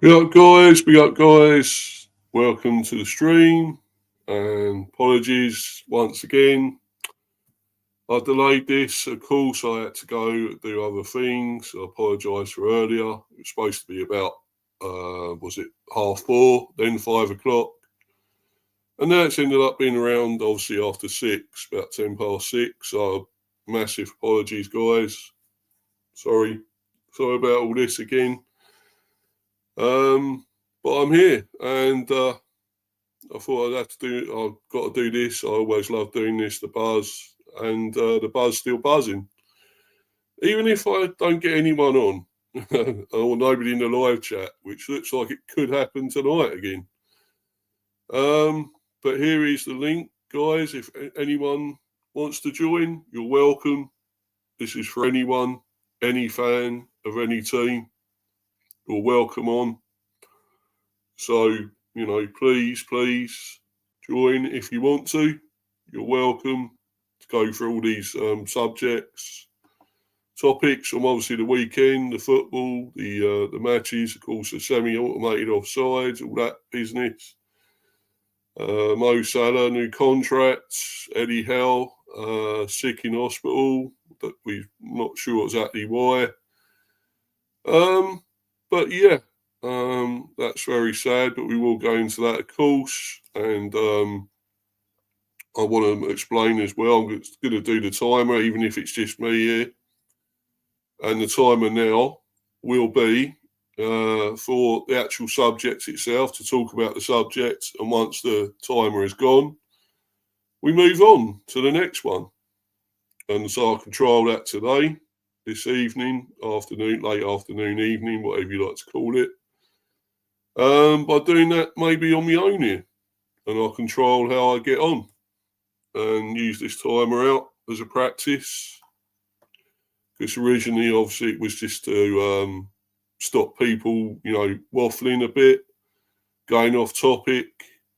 We got guys. Welcome to the stream, and apologies once again. I delayed this. Of course, I had to go do other things. I apologise for earlier. It was supposed to be about, was it 4:30, then 5 o'clock, and now it's ended up being around obviously after 6, about 6:10. So massive apologies, guys. Sorry about all this again. But I'm here, and I thought I've got to do this. I always love doing this, the buzz, and the buzz still buzzing. Even if I don't get anyone on, or nobody in the live chat, which looks like it could happen tonight again. But here is the link, guys. If anyone wants to join, you're welcome. This is for anyone, any fan of any team. You're welcome on. So, please join if you want to. You're welcome to go through all these subjects, topics from obviously the weekend, the football, the matches, of course, the semi-automated offsides, all that business. Mo Salah, new contracts, Eddie Howe, sick in hospital, but we're not sure exactly why. But yeah. That's very sad, but we will go into that, of course. And I want to explain as well. I'm going to do the timer, even if it's just me here. And the timer now will be for the actual subject itself, to talk about the subject. And once the timer is gone, we move on to the next one. And so I control that today, this evening, afternoon, late afternoon, evening, whatever you like to call it. By doing that maybe on my own here, and I'll control how I get on and use this timer out as a practice, because originally obviously it was just to stop people waffling a bit, going off topic,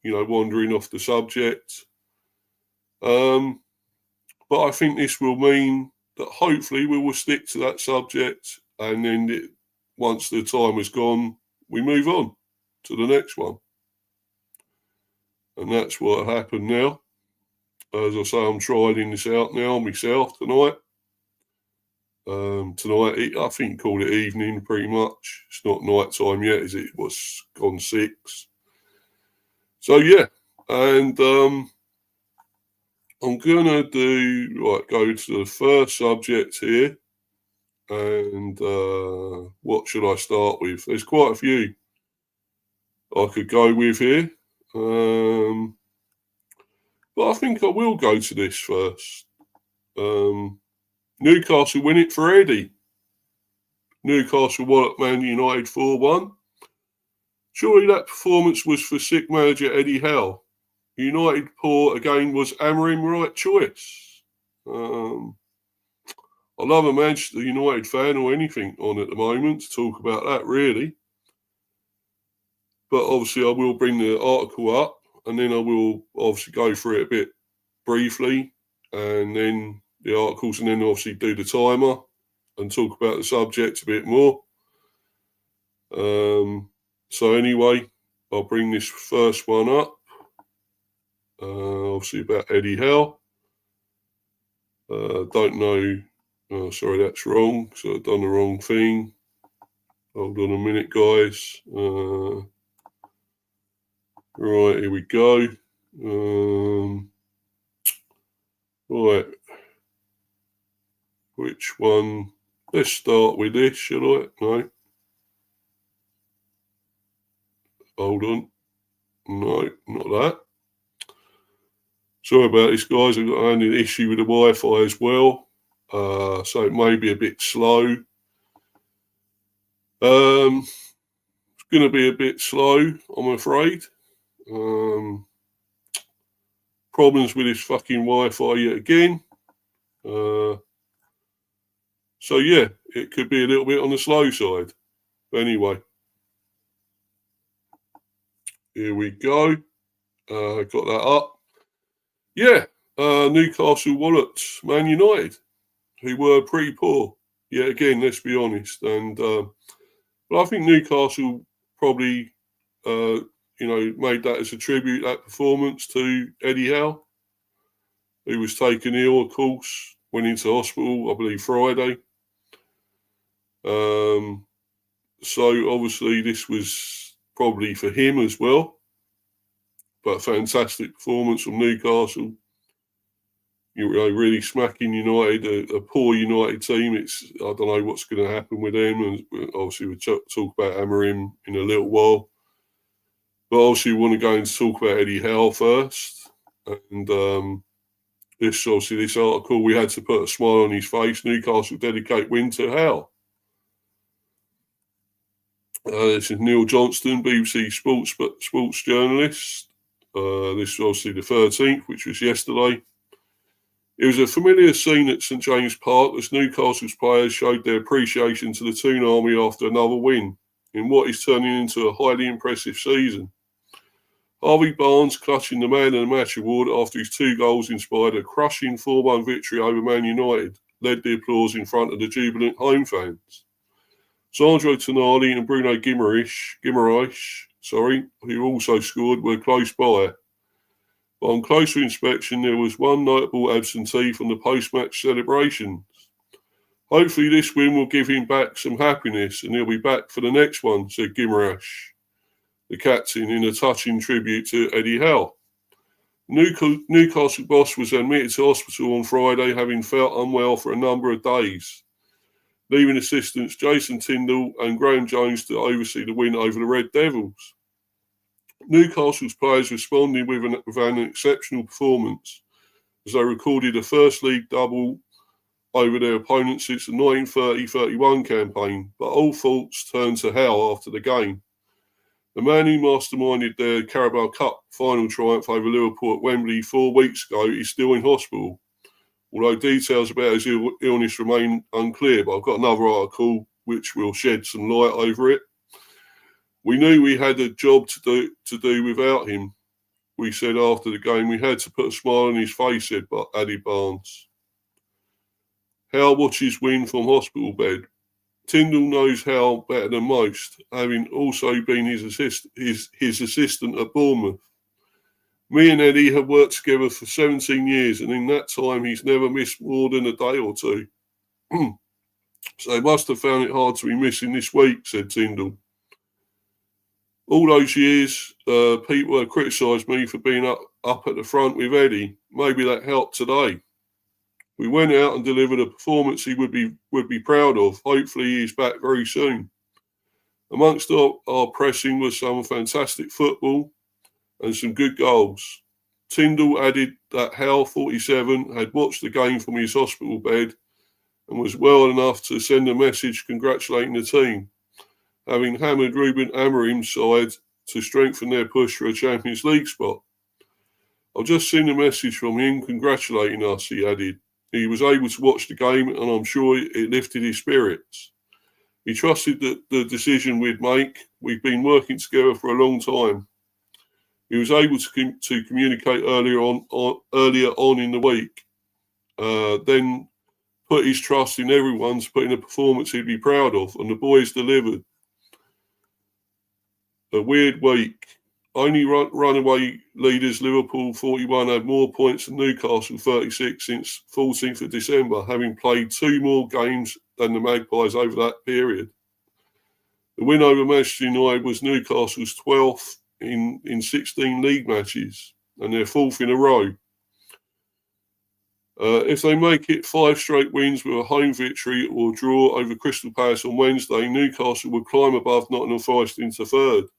wandering off the subject, but I think this will mean that hopefully we will stick to that subject, and then once the timer's gone, we move on to the next one. And that's what happened now. As I say, I'm trying this out now myself tonight. Tonight, I think call it evening pretty much. It's not night time yet, is it? It was gone 6. So yeah, and I'm gonna go to the first subject here. And what should I start with? There's quite a few I could go with here. But I think I will go to this first. Newcastle win it for Eddie. Newcastle won at Man United 4-1. Surely that performance was for sick manager Eddie Howe. United poor again, was Amorim right choice? I love a Manchester United fan or anything on at the moment to talk about that, really. But obviously I will bring the article up, and then I will obviously go through it a bit briefly, and then the articles, and then obviously do the timer and talk about the subject a bit more. So anyway, I'll bring this first one up. Obviously about Eddie Howe. Don't know. Oh, sorry, that's wrong. So I've done the wrong thing. Hold on a minute, guys. Right, here we go. Right. Which one? Let's start with this, shall I? No. Hold on. No, not that. Sorry about this, guys. I've got an issue with the Wi-Fi as well. So it may be a bit slow. It's going to be a bit slow, I'm afraid. Problems with this fucking Wi-Fi yet again. So yeah, it could be a little bit on the slow side. But anyway, here we go. Got that up. Yeah, Newcastle wallets Man United, who were pretty poor. Yeah, again, let's be honest. And but I think Newcastle probably, made that as a tribute, that performance, to Eddie Howe, who was taken ill, of course, went into hospital, I believe, Friday. So obviously this was probably for him as well. But fantastic performance from Newcastle. Really smacking United, a poor United team. I don't know what's going to happen with them. And obviously we'll talk about Amorim in a little while. But obviously we want to go and talk about Eddie Howe first. And this article, we had to put a smile on his face. Newcastle dedicate win to Howe. This is Neil Johnston, BBC sports journalist. This is obviously the 13th, which was yesterday. It was a familiar scene at St James Park as Newcastle's players showed their appreciation to the Toon Army after another win in what is turning into a highly impressive season. Harvey Barnes, clutching the Man of the Match award after his 2 goals, inspired a crushing 4-1 victory over Man United, led the applause in front of the jubilant home fans. Sandro Tonali and Bruno Guimaraes, who also scored, were close by. But on closer inspection, there was one notable absentee from the post-match celebrations. Hopefully this win will give him back some happiness and he'll be back for the next one, said Guimaraes, the captain, in a touching tribute to Eddie Howe. Newcastle boss was admitted to hospital on Friday, having felt unwell for a number of days, leaving assistants Jason Tindall and Graham Jones to oversee the win over the Red Devils. Newcastle's players responded with an exceptional performance as they recorded a first league double over their opponents since the 1930-31 campaign, but all faults turned to Howe after the game. The man who masterminded their Carabao Cup final triumph over Liverpool at Wembley 4 weeks ago is still in hospital, although details about his illness remain unclear, but I've got another article which will shed some light over it. We knew we had a job to do without him. We said after the game we had to put a smile on his face, said Eddie Barnes. Howe watches win from hospital bed. Tindall knows Howe better than most, having also been his assistant at Bournemouth. Me and Eddie have worked together for 17 years, and in that time he's never missed more than a day or two. So they must have found it hard to be missing this week, said Tindall. All those years, people have criticised me for being up at the front with Eddie. Maybe that helped today. We went out and delivered a performance he would be proud of. Hopefully he's back very soon. Amongst our pressing was some fantastic football and some good goals. Tindall added that Howe, 47, had watched the game from his hospital bed and was well enough to send a message congratulating the team, having hammered Ruben Amorim's side to strengthen their push for a Champions League spot. I've just seen a message from him congratulating us, he added. He was able to watch the game and I'm sure it lifted his spirits. He trusted the decision we'd make. We've been working together for a long time. He was able to communicate earlier on in the week, then put his trust in everyone to put in a performance he'd be proud of, and the boys delivered. A weird week. Only runaway leaders Liverpool 41 had more points than Newcastle 36 since 14th of December, having played 2 more games than the Magpies over that period. The win over Manchester United was Newcastle's 12th in 16 league matches and their 4th in a row. If they make it 5 straight wins with a home victory or draw over Crystal Palace on Wednesday, Newcastle would climb above Nottingham Forest into 3rd.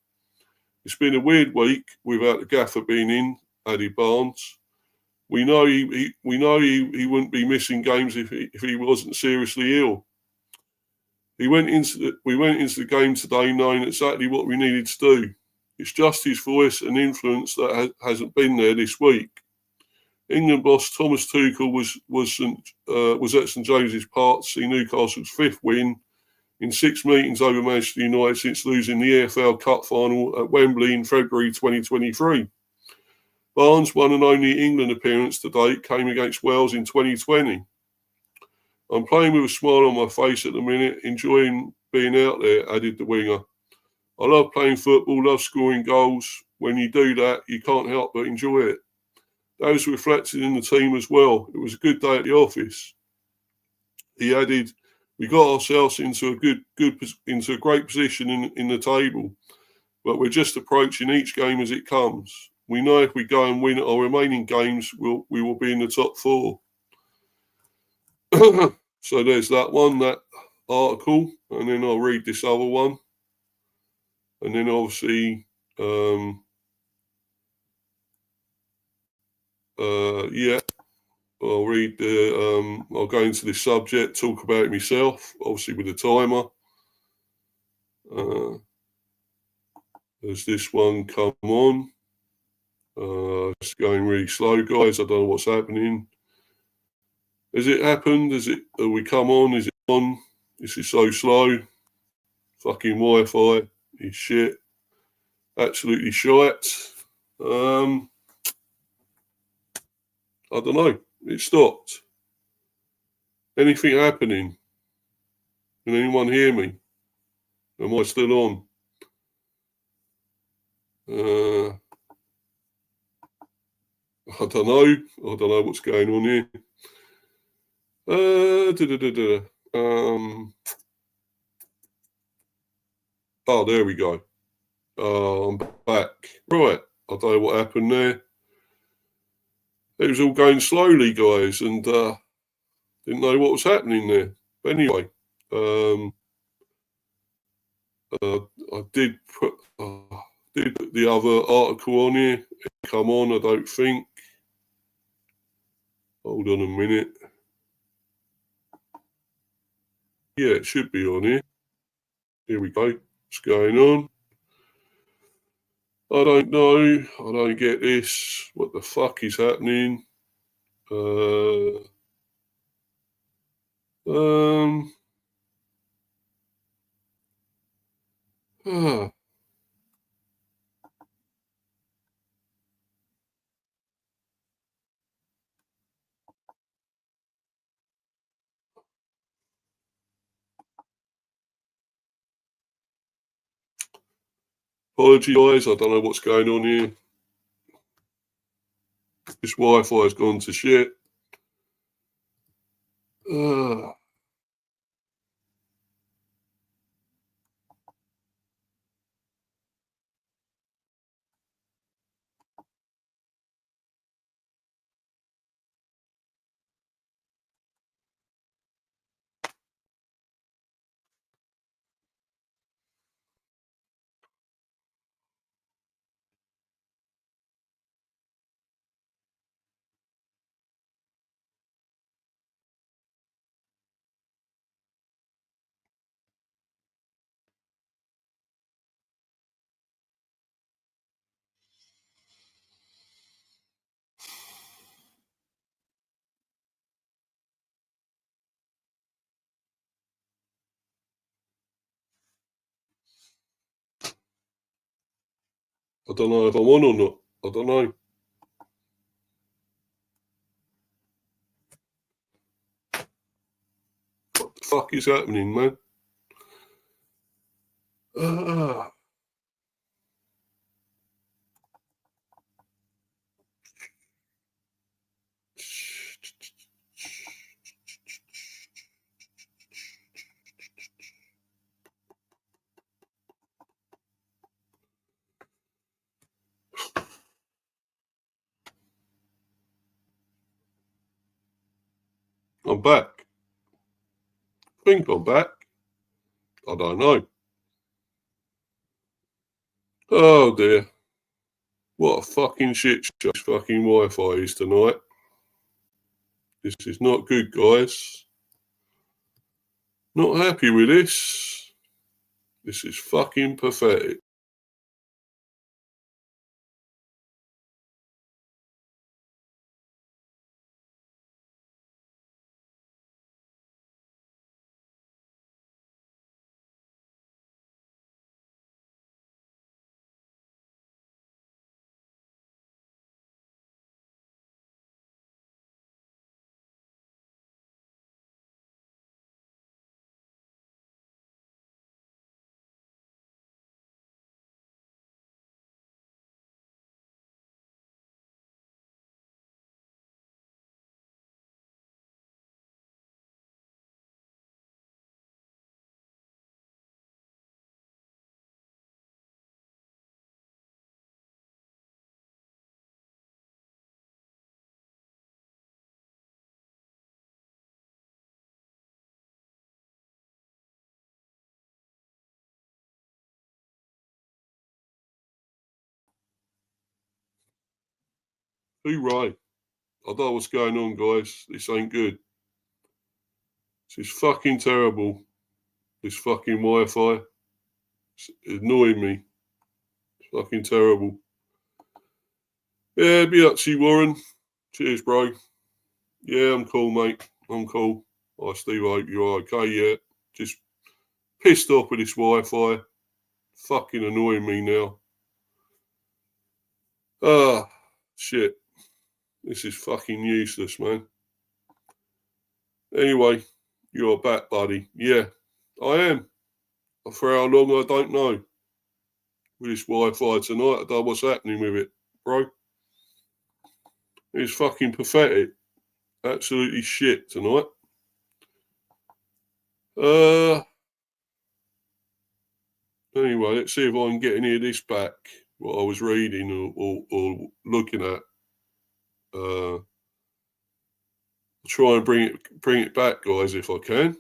It's been a weird week without the gaffer being in, added Barnes. We know he wouldn't be missing games if he wasn't seriously ill. We went into the game today knowing exactly what we needed to do. It's just his voice and influence that hasn't been there this week. England boss Thomas Tuchel was at St James's Park to see Newcastle's 5th win in 6 meetings over Manchester United since losing the EPL Cup final at Wembley in February 2023. Barnes' one and only England appearance to date came against Wales in 2020. I'm playing with a smile on my face at the minute, enjoying being out there, added the winger. I love playing football, love scoring goals. When you do that, you can't help but enjoy it. That was reflected in the team as well. It was a good day at the office. He added, "We got ourselves into into a great position in the table, but we're just approaching each game as it comes. We know if we go and win our remaining games, we will be in the top four." So there's that one, that article, and then I'll read this other one, and then obviously, yeah, I'll read the. I'll go into this subject, talk about it myself, obviously with the timer. As this one come on, it's going really slow, guys. I don't know what's happening. Has it happened? Have we come on? Is it on? This is so slow. Fucking Wi-Fi is shit. Absolutely shite. I don't know. It stopped. Anything happening? Can anyone hear me? Am I still on? I don't know. I don't know what's going on here. Oh, there we go. I'm back. Right. I don't know what happened there. It was all going slowly, guys, and didn't know what was happening there. But anyway, I did put the other article on here. Come on, I don't think. Hold on a minute. Yeah, it should be on here. Here we go. What's going on? I don't know. I don't get this. What the fuck is happening? Ah, apologies, guys. I don't know what's going on here. This Wi-Fi has gone to shit. Ah, I don't know if I'm on or not. I don't know. What the fuck is happening, man? Ah, I'm back. I think I'm back. I don't know. Oh dear. What a fucking shit show this fucking Wi-Fi is tonight. This is not good, guys. Not happy with this. This is fucking pathetic. Hoorah. I don't know what's going on, guys. This ain't good. This is fucking terrible. This fucking Wi-Fi. It's annoying me. It's fucking terrible. Yeah, be up to you, Warren. Cheers, bro. Yeah, I'm cool, mate. I'm cool. I Steve, I hope you're okay, yeah. Just pissed off with this Wi-Fi. Fucking annoying me now. Ah, shit. This is fucking useless, man. Anyway, you're back, buddy. Yeah, I am. For how long, I don't know. With this Wi-Fi tonight, I don't know what's happening with it, bro. It's fucking pathetic. Absolutely shit tonight. Anyway, let's see if I can get any of this back. What I was reading or looking at. I'll try and bring it back, guys, if I can.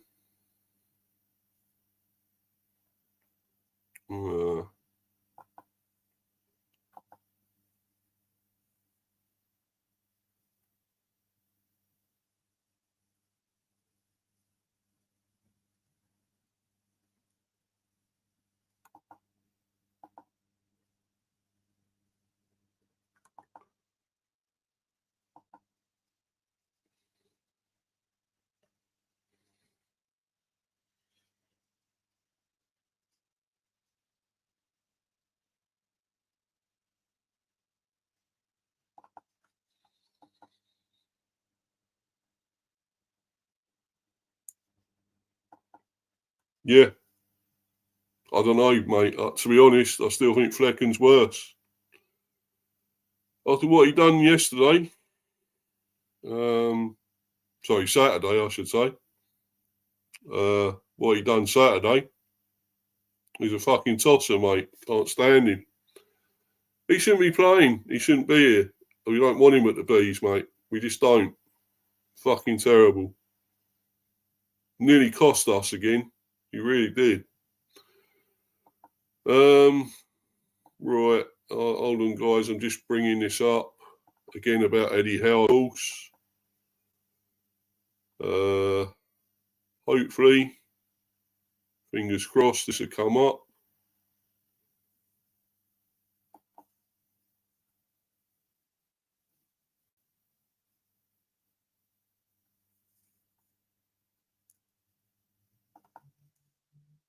Yeah. I don't know, mate. To be honest, I still think Flecken's worse. After what he done yesterday, Saturday, I should say. What he done Saturday, he's a fucking tosser, mate. Can't stand him. He shouldn't be playing. He shouldn't be here. We don't want him at the Bees, mate. We just don't. Fucking terrible. Nearly cost us again. He really did. Right. Hold on, guys. I'm just bringing this up again about Eddie Howe. Hopefully, fingers crossed, this will come up.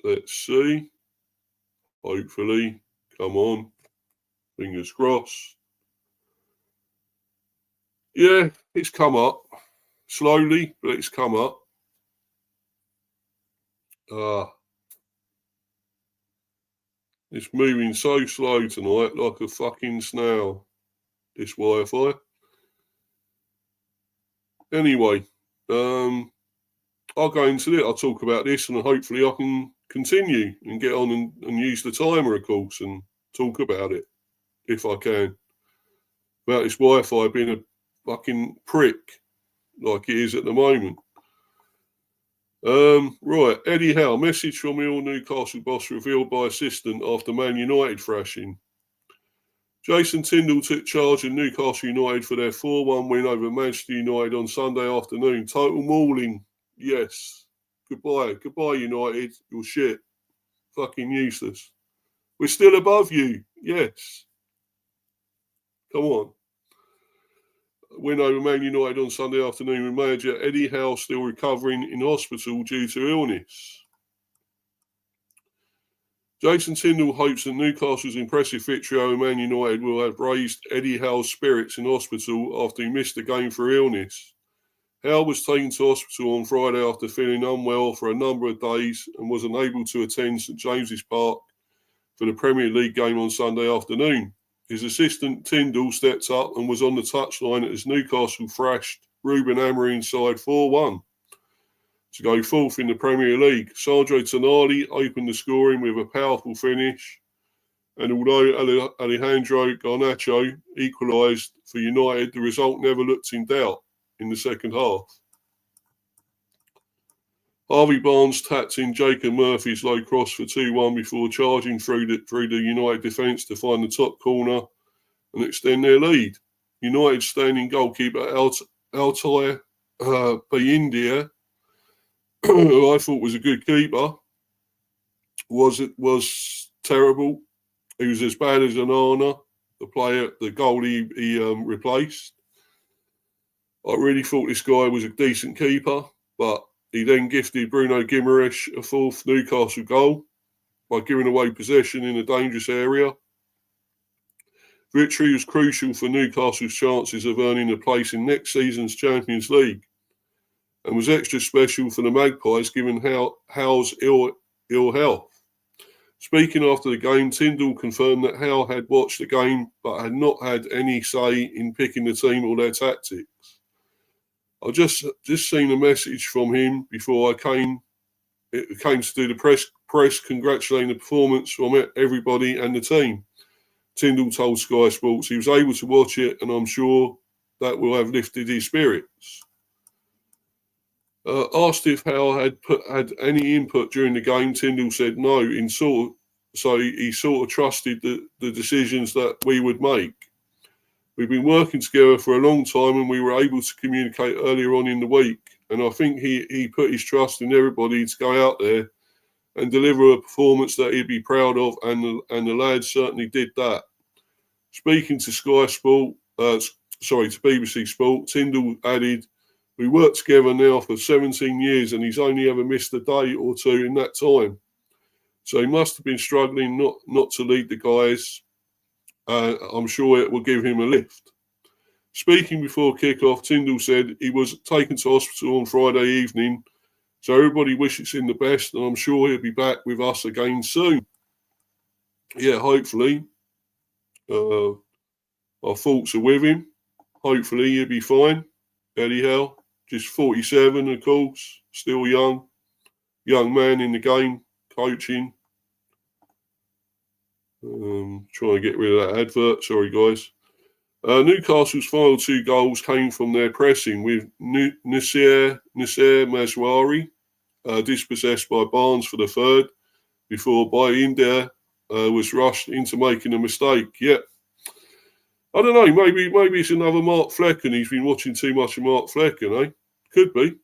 Let's see. Hopefully, come on. Fingers crossed. Yeah, it's come up. Slowly, but it's come up. It's moving so slow tonight, like a fucking snail, this Wi-Fi. Anyway, I'll go into it. I'll talk about this, and hopefully I can continue and get on and use the timer, of course, and talk about it, if I can. About this Wi-Fi being a fucking prick, like it is at the moment. Right, Eddie Howe, message from the all-Newcastle boss revealed by assistant after Man United thrashing. Jason Tindall took charge of Newcastle United for their 4-1 win over Manchester United on Sunday afternoon. Total mauling. Yes. Goodbye, United. You're shit. Fucking useless. We're still above you. Yes. Come on. Win over Man United on Sunday afternoon with manager Eddie Howe still recovering in hospital due to illness. Jason Tindall hopes that Newcastle's impressive victory over Man United will have raised Eddie Howe's spirits in hospital after he missed the game for illness. Howe was taken to hospital on Friday after feeling unwell for a number of days and was unable to attend St James's Park for the Premier League game on Sunday afternoon. His assistant Tindall stepped up and was on the touchline as Newcastle thrashed Ruben Amorim's side 4-1 to go fourth in the Premier League. Sandro Tonali opened the scoring with a powerful finish, and although Alejandro Garnacho equalised for United, the result never looked in doubt in the second half. Harvey Barnes tapped in Jacob Murphy's low cross for 2-1 before charging through the United defence to find the top corner and extend their lead. United standing goalkeeper Altay India, who I thought was a good keeper, was terrible. He was as bad as Anana, the goalie he replaced. I really thought this guy was a decent keeper, but he then gifted Bruno Guimaraes a fourth Newcastle goal by giving away possession in a dangerous area. Victory was crucial for Newcastle's chances of earning a place in next season's Champions League, and was extra special for the Magpies given Howe's ill health. Speaking after the game, Tyndall confirmed that Howe had watched the game but had not had any say in picking the team or their tactics. I just seen a message from him before I came to do the press congratulating the performance from everybody and the team. Tyndall told Sky Sports he was able to watch it, and I'm sure that will have lifted his spirits. Asked if Howe had any input during the game, Tyndall said no. So he sort of trusted the decisions that we would make. We've been working together for a long time, and we were able to communicate earlier on in the week. And I think he put his trust in everybody to go out there and deliver a performance that he'd be proud of, and the lads certainly did that. Speaking to to BBC Sport, Tyndall added, "We worked together now for 17 years, and he's only ever missed a day or two in that time. So he must have been struggling not to lead the guys. I'm sure it will give him a lift." Speaking before kick-off, Tyndall said he was taken to hospital on Friday evening, so everybody wishes him the best, and I'm sure he'll be back with us again soon. Yeah, hopefully. Our thoughts are with him. Hopefully he'll be fine. Anyhow, just 47, of course, still young man in the game, coaching. Trying to get rid of that advert. Sorry, guys. Newcastle's final two goals came from their pressing, with Nasser Mazwari dispossessed by Barnes for the third, before Bayindir was rushed into making a mistake. Yeah. I don't know, maybe it's another Mark Flecken. He's been watching too much of Mark Flecken, eh? Could be.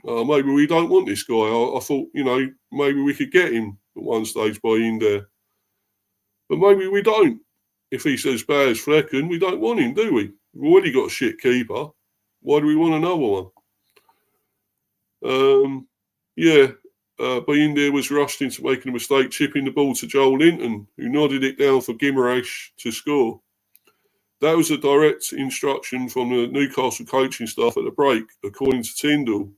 Maybe we don't want this guy. I thought, maybe we could get him at one stage by India. But maybe we don't. If he's as bad as Flecken, we don't want him, do we? We've already got a shit keeper. Why do we want another one? But India was rushed into making a mistake, chipping the ball to Joel Linton, who nodded it down for Guimaraes to score. That was a direct instruction from the Newcastle coaching staff at the break, according to Tyndall.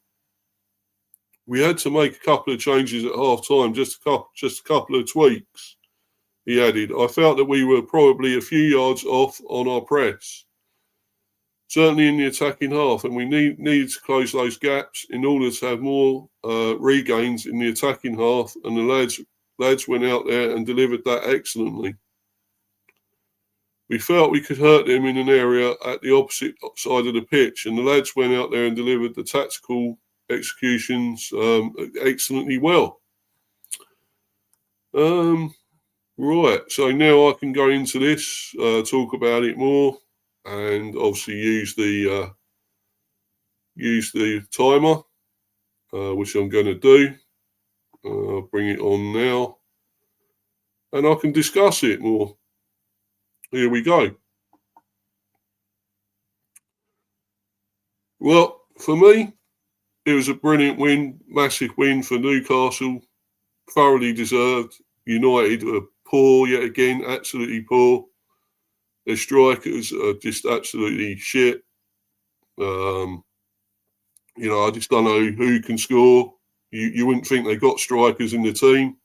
We had to make a couple of changes at half-time, just a couple of tweaks, he added. I felt that we were probably a few yards off on our press, certainly in the attacking half, and we needed to close those gaps in order to have more regains in the attacking half, and the lads went out there and delivered that excellently. We felt we could hurt them in an area at the opposite side of the pitch, and the lads went out there and delivered the tactical executions excellently well. Right, so now I can go into this, talk about it more, and obviously use the timer, which I'm going to do. I'll bring it on now, and I can discuss it more. Here we go. Well, for me, it was a brilliant win, massive win for Newcastle, thoroughly deserved. United are poor yet again, absolutely poor. Their strikers are just absolutely shit. I just don't know who can score. You wouldn't think they got strikers in the team.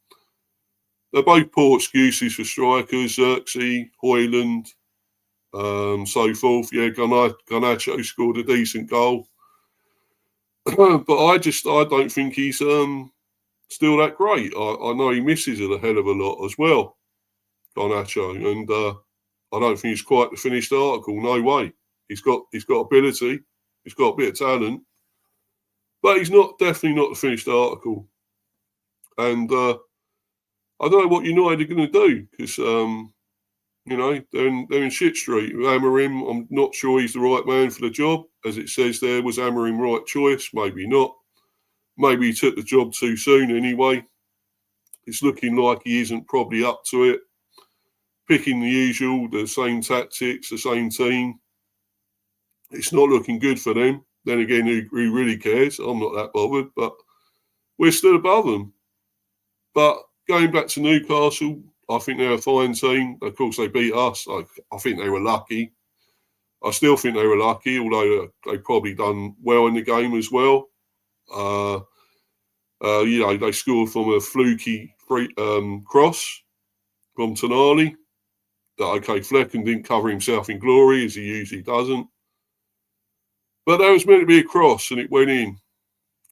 They're both poor excuses for strikers, Xerxes, Hoyland, so forth. Yeah, Garnacho scored a decent goal. But I don't think he's still that great. I know he misses it a hell of a lot as well, Garnacho, and I don't think he's quite the finished article. No way. He's got ability. He's got a bit of talent, but he's definitely not the finished article. And I don't know what United are going to do, because You know, they're in shit street. With Amorim, I'm not sure he's the right man for the job. As it says there, was Amorim right choice? Maybe not. Maybe he took the job too soon anyway. It's looking like he isn't probably up to it. Picking the usual, the same tactics, the same team. It's not looking good for them. Then again, who really cares? I'm not that bothered, but we're still above them. But going back to Newcastle, I think they're a fine team. Of course, they beat us. I think they were lucky. I still think they were lucky, although they probably done well in the game as well. You know, they scored from a fluky cross from Tonali. Okay, Flecken didn't cover himself in glory, as he usually doesn't. But that was meant to be a cross, and it went in.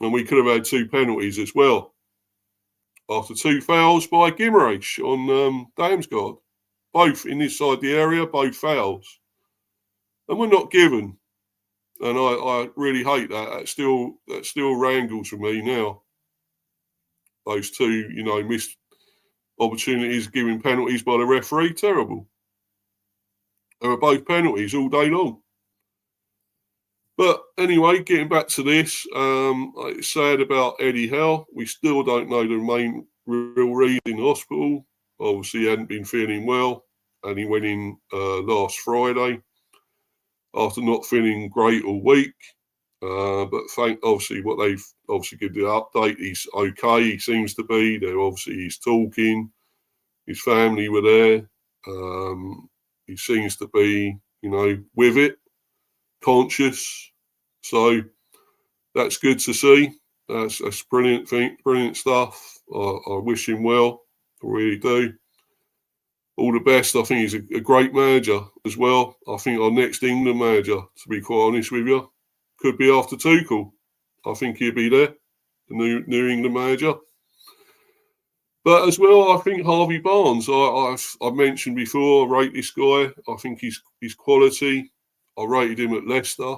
And we could have had 2 penalties as well. After 2 fouls by Guimaraes on Damsgaard. Both in this side of the area, both fouls. And we're not given. And I really hate that. That still wrangles with me now. Those 2, you know, missed opportunities, giving penalties by the referee, terrible. They were both penalties all day long. But anyway, getting back to this, it's sad about Eddie Howe. We still don't know the main real reason in hospital. Obviously, he hadn't been feeling well, and he went in last Friday after not feeling great all week. But obviously, what they've obviously given the update, he's okay. He seems to be. He's talking. His family were there. He seems to be, you know, with it. Conscious, so that's good to see. That's brilliant stuff. I wish him well, I really do. All the best. I think he's a great manager as well. I think our next England manager, to be quite honest with you, could be after Tuchel. I think he'll be there, the new England manager. But as well, I think Harvey Barnes. I've mentioned before. I rate this guy. I think he's quality. I rated him at Leicester,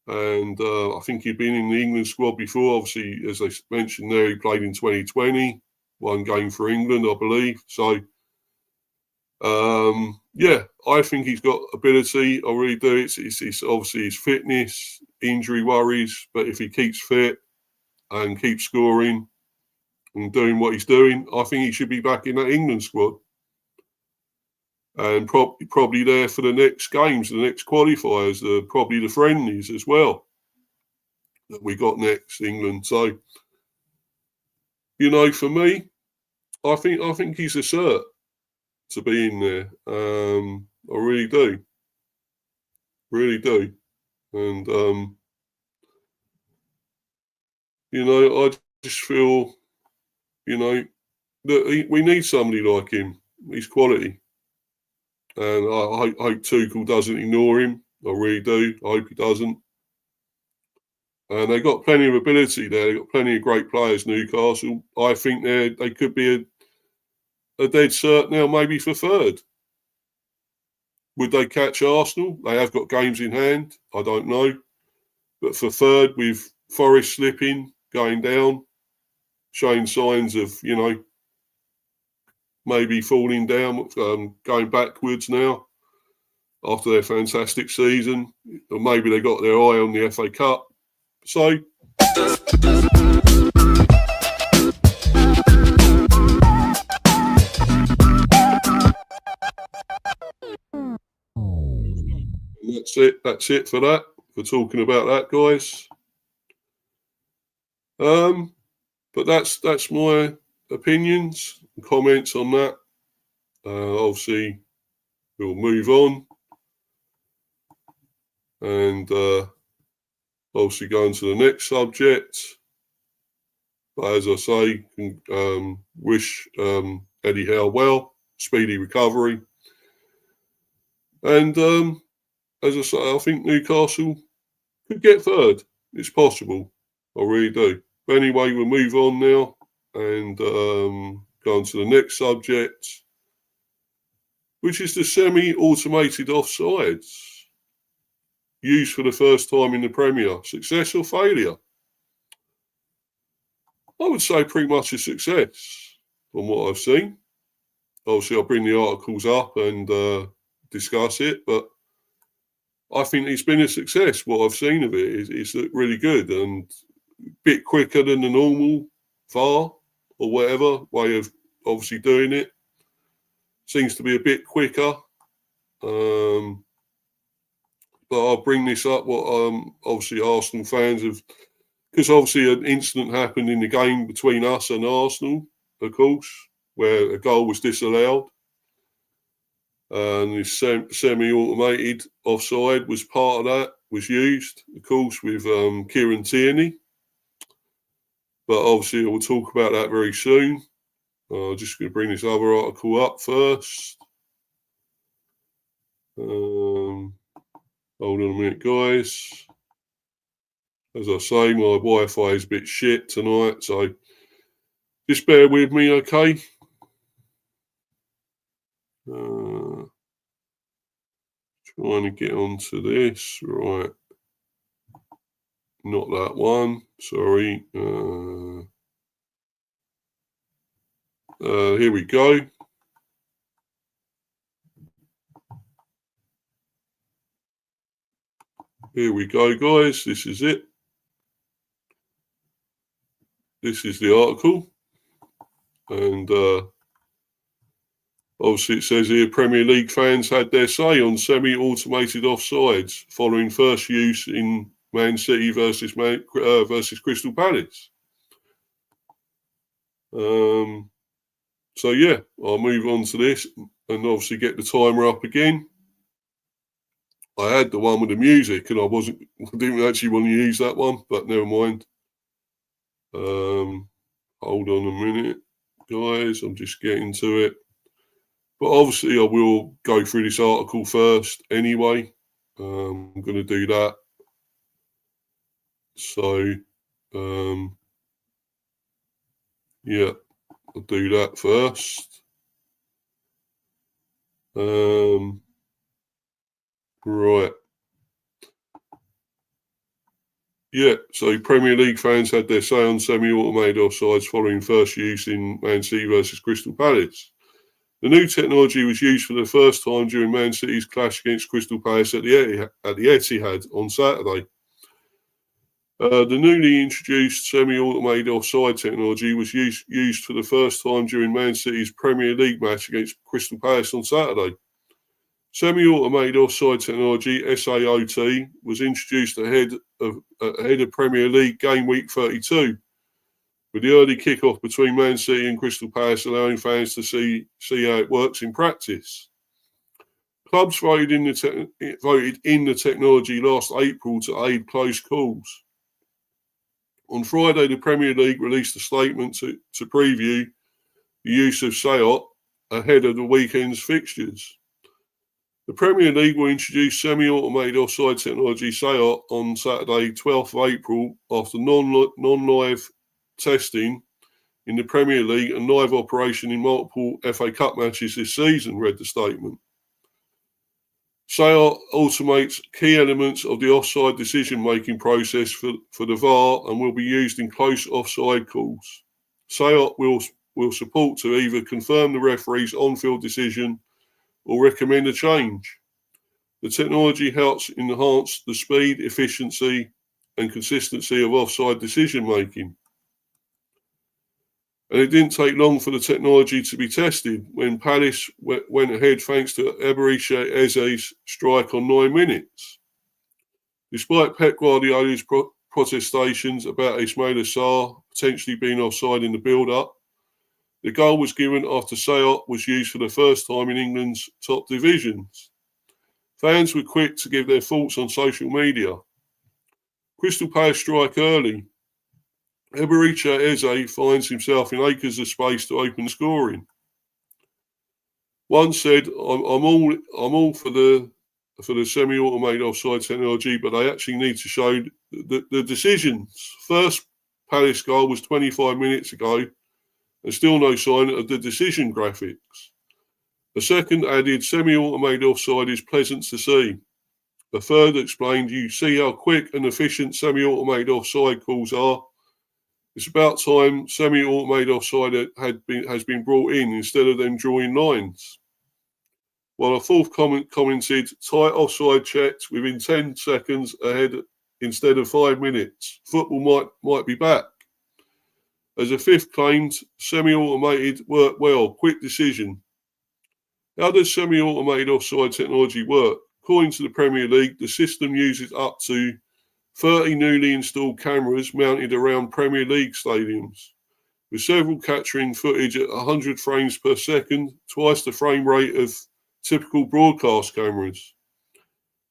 and I think he'd been in the England squad before. Obviously, as I mentioned there, he played in 2020, 1 game for England, I believe. So, yeah, I think he's got ability. I really do. It's obviously his fitness, injury worries, but if he keeps fit and keeps scoring and doing what he's doing, I think he should be back in that England squad. And probably there for the next games, the next qualifiers, probably the friendlies as well that we got next, England. So, you know, for me, I think he's a cert to be in there. I really do, and you know, I just feel, you know, that we need somebody like him. He's quality. And I hope Tuchel doesn't ignore him. I really do. I hope he doesn't. And they got plenty of ability there. They got plenty of great players. Newcastle. I think they could be a dead cert now, maybe for 3rd. Would they catch Arsenal? They have got games in hand. I don't know. But for 3rd, with Forest slipping, going down, showing signs of, you know, maybe falling down, going backwards now after their fantastic season. Or maybe they got their eye on the FA Cup. So, that's it for that, for talking about that, guys. But that's my opinions and comments on that. Obviously, we'll move on and obviously go into the next subject. But as I say, wish Eddie Howe well, speedy recovery. And as I say, I think Newcastle could get 3rd. It's possible. I really do. But anyway, we'll move on now and go on to the next subject, which is the semi-automated offsides used for the first time in the Premier. Success or failure? I would say pretty much a success from what I've seen. obviously I'll bring the articles up and discuss it. But I think it's been a success. What I've seen of it it's really good and a bit quicker than the normal VAR or whatever way of obviously doing it. Seems to be a bit quicker. But I'll bring this up. What obviously Arsenal fans have, because obviously an incident happened in the game between us and Arsenal, of course, where a goal was disallowed. And this semi-automated offside was part of that, was used, of course, with Kieran Tierney. But obviously we'll talk about that very soon. I'm just going to bring this other article up first. Hold on a minute, guys. As I say, my Wi-Fi is a bit shit tonight, so just bear with me, okay? Trying to get onto this, right? Not that one, sorry. Here we go. Here we go, guys. This is it. This is the article. And obviously it says here Premier League fans had their say on semi-automated offsides following first use in Man City versus Crystal Palace. So yeah, I'll move on to this and obviously get the timer up again. I had the one with the music and I didn't actually want to use that one, but never mind. Hold on a minute, guys. I'm just getting to it. But obviously I will go through this article first anyway. I'm going to do that. So, yeah, I'll do that first. Right. Yeah, so Premier League fans had their say on semi-automated offsides following first use in Man City versus Crystal Palace. The new technology was used for the first time during Man City's clash against Crystal Palace at the Etihad on Saturday. The newly introduced semi-automated offside technology was used for the first time during Man City's Premier League match against Crystal Palace on Saturday. Semi-automated offside technology (SAOT) was introduced ahead of Premier League game week 32, with the early kick-off between Man City and Crystal Palace allowing fans to see how it works in practice. Clubs voted in the technology last April to aid close calls. On Friday, the Premier League released a statement to preview the use of SAOT ahead of the weekend's fixtures. The Premier League will introduce semi-automated offside technology SAOT on Saturday, 12th of April, after non-live testing in the Premier League and live operation in multiple FA Cup matches this season, read the statement. SAOT automates key elements of the offside decision-making process for the VAR and will be used in close offside calls. SAOT will support to either confirm the referee's on-field decision or recommend a change. The technology helps enhance the speed, efficiency and consistency of offside decision-making. And it didn't take long for the technology to be tested when Palace went ahead thanks to Eberechi Eze's strike on 9 minutes. Despite Pep Guardiola's protestations about Ismaila Sarr potentially being offside in the build-up, the goal was given after SAOT was used for the first time in England's top divisions. Fans were quick to give their thoughts on social media. Crystal Palace strike early. Eberechi Eze finds himself in acres of space to open scoring. One said, "I'm all for the semi-automated offside technology, but they actually need to show the decisions. First Palace goal was 25 minutes ago, and still no sign of the decision graphics. The second added, semi-automated offside is pleasant to see. The third explained, you see how quick and efficient semi-automated offside calls are. It's about time semi-automated offside has been brought in instead of them drawing lines. While a fourth commented, tight offside checked within 10 seconds ahead instead of 5 minutes. Football might be back. As a fifth claimed, semi-automated work well, quick decision. How does semi-automated offside technology work? According to the Premier League, the system uses up to 30 newly installed cameras mounted around Premier League stadiums, with several capturing footage at 100 frames per second, twice the frame rate of typical broadcast cameras.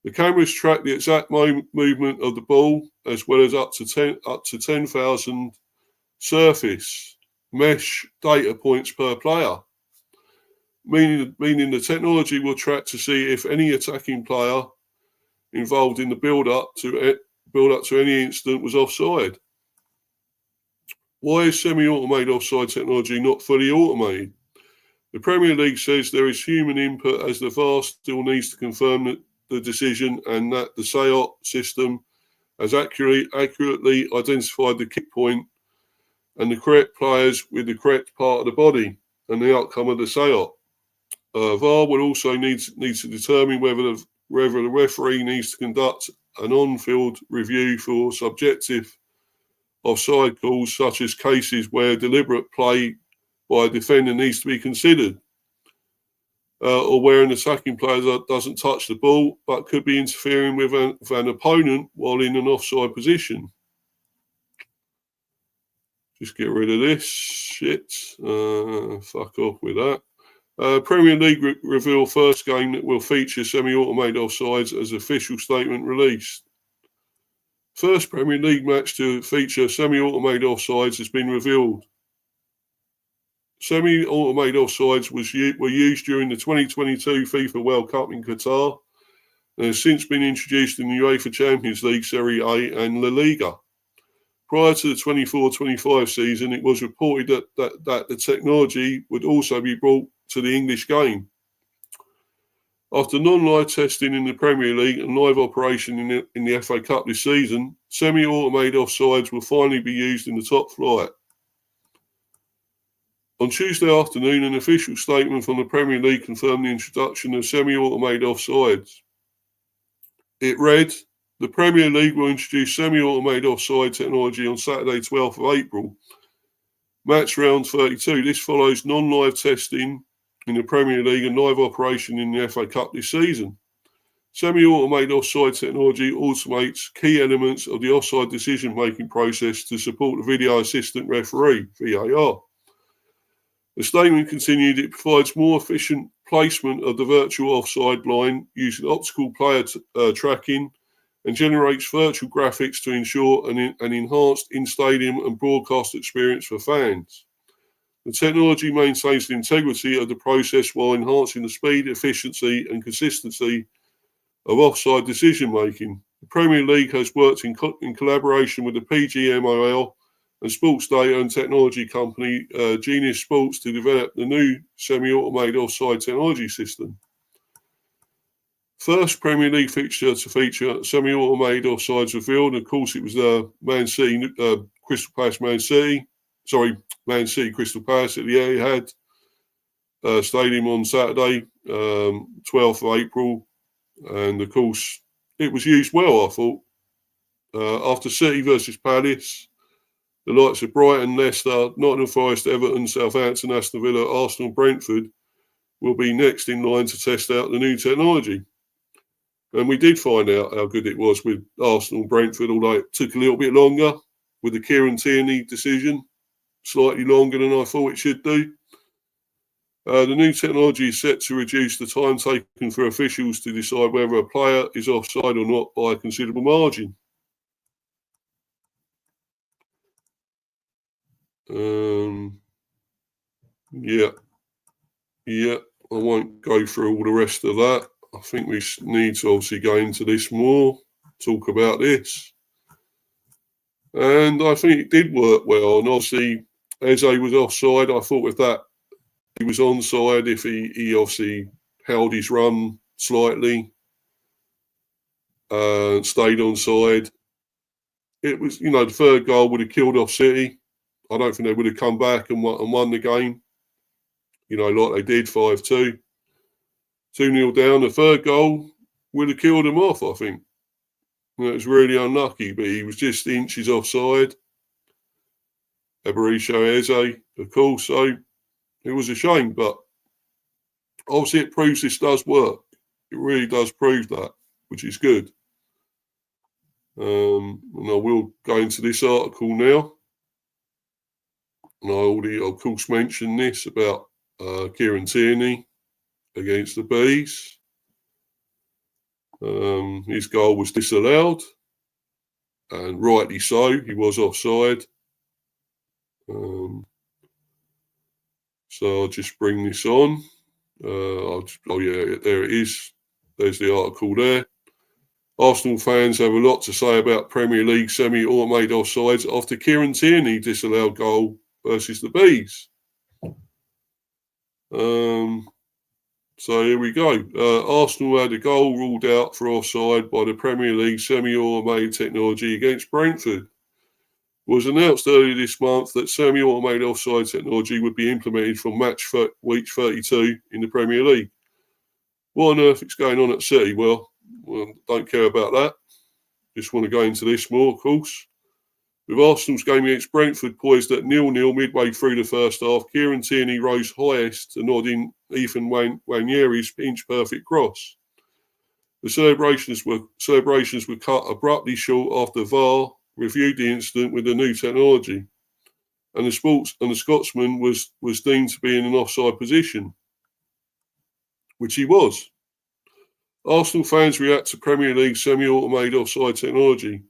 The cameras track the exact movement of the ball, as well as up to 10,000 surface mesh data points per player, meaning the technology will track to see if any attacking player involved in the build-up to any incident was offside. Why is semi-automated offside technology not fully automated? The Premier League says there is human input as the VAR still needs to confirm the decision and that the SAOT system has accurately identified the kick point and the correct players with the correct part of the body and the outcome of the SAOT. VAR will also need to determine whether the referee needs to conduct an on-field review for subjective offside calls, such as cases where deliberate play by a defender needs to be considered, or where an attacking player doesn't touch the ball but could be interfering with an opponent while in an offside position. Just get rid of this shit. Fuck off with that. Premier League reveal first game that will feature semi-automated offsides as official statement released. First Premier League match to feature semi-automated offsides has been revealed. Semi-automated offsides were used during the 2022 FIFA World Cup in Qatar and has since been introduced in the UEFA Champions League, Serie A and La Liga. Prior to the 24-25 season, it was reported that the technology would also be brought to the English game. After non-live testing in the Premier League and live operation in the FA Cup this season, semi-automated offsides will finally be used in the top flight. On Tuesday afternoon, an official statement from the Premier League confirmed the introduction of semi-automated offsides. It read, the Premier League will introduce semi-automated offside technology on Saturday, 12th of April. Match round 32. This follows non-live testing in the Premier League and live operation in the FA Cup this season. Semi-automated offside technology automates key elements of the offside decision-making process to support the video assistant referee, VAR. The statement continued, it provides more efficient placement of the virtual offside line using optical player tracking and generates virtual graphics to ensure an enhanced in-stadium and broadcast experience for fans. The technology maintains the integrity of the process while enhancing the speed, efficiency and consistency of offside decision-making. The Premier League has worked in collaboration with the PGMOL and sports data and technology company Genius Sports to develop the new semi-automated offside technology system. First Premier League fixture to feature semi-automated offsides revealed. Of course, it was Man City, Crystal Palace, Man City, Crystal Palace at the Etihad Stadium on Saturday, 12th of April. And of course, it was used well, I thought. After City versus Palace, the likes of Brighton, Leicester, Nottingham Forest, Everton, Southampton, Aston Villa, Arsenal, Brentford will be next in line to test out the new technology. And we did find out how good it was with Arsenal, Brentford, although it took a little bit longer with the Kieran Tierney decision, slightly longer than I thought it should do. The new technology is set to reduce the time taken for officials to decide whether a player is offside or not by a considerable margin. Yeah, I won't go through all the rest of that. I think we need to obviously go into this more, talk about this. And I think it did work well. And obviously, Eze was offside. I thought with that, he was onside if he obviously held his run slightly, stayed onside. It was, the third goal would have killed off City. I don't think they would have come back and won the game, like they did 5-2. 2-0 down. The third goal would have killed them off, I think. It was really unlucky, but he was just inches offside. Ebericho Eze, of course, so it was a shame, but obviously it proves this does work. It really does prove that, which is good. And I will go into this article now. And I already, of course, mentioned this about Kieran Tierney against the Bees. His goal was disallowed, and rightly so. He was offside. So I'll just bring this on. Oh yeah, there it is. There's the article there. Arsenal fans have a lot to say about Premier League semi-automated offsides after Kieran Tierney disallowed goal versus the Bees. So here we go. Arsenal had a goal ruled out for offside by the Premier League semi-automated technology against Brentford. It was announced earlier this month that semi-automated offside technology would be implemented from week 32 in the Premier League. What on earth is going on at City? Well, don't care about that. Just want to go into this more, of course. With Arsenal's game against Brentford poised at 0-0 midway through the first half, Kieran Tierney rose highest to nod in Ethan Nwaneri's pinch-perfect cross. The celebrations were cut abruptly short after VAR reviewed the incident with the new technology, and the Scotsman was deemed to be in an offside position, which he was. Arsenal fans react to Premier League semi-automated offside technology.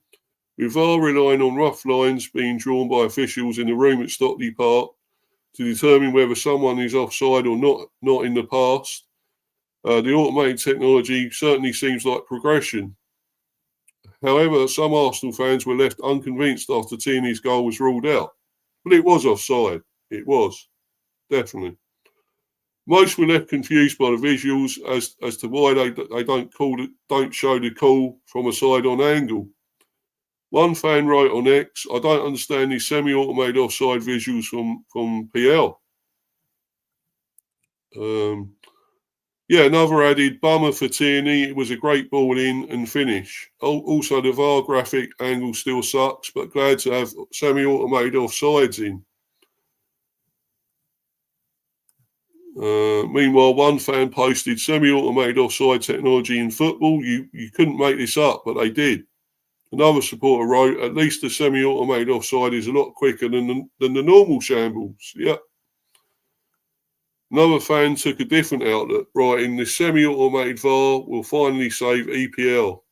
With VAR relying on rough lines being drawn by officials in the room at Stockley Park to determine whether someone is offside or not in the past, the automated technology certainly seems like progression. However, some Arsenal fans were left unconvinced after Tierney's goal was ruled out. But it was offside. It was. Definitely. Most were left confused by the visuals as to why they don't show the call from a side-on angle. One fan wrote on X, "I don't understand these semi-automated offside visuals from PL." Another added, "Bummer for Tierney. It was a great ball in and finish. Also, the VAR graphic angle still sucks, but glad to have semi-automated offsides in." Meanwhile, one fan posted, "Semi-automated offside technology in football. You couldn't make this up, but they did." Another supporter wrote, "At least the semi-automated offside is a lot quicker than the normal shambles." Yeah. Another fan took a different outlet, writing, "The semi-automated VAR will finally save EPL.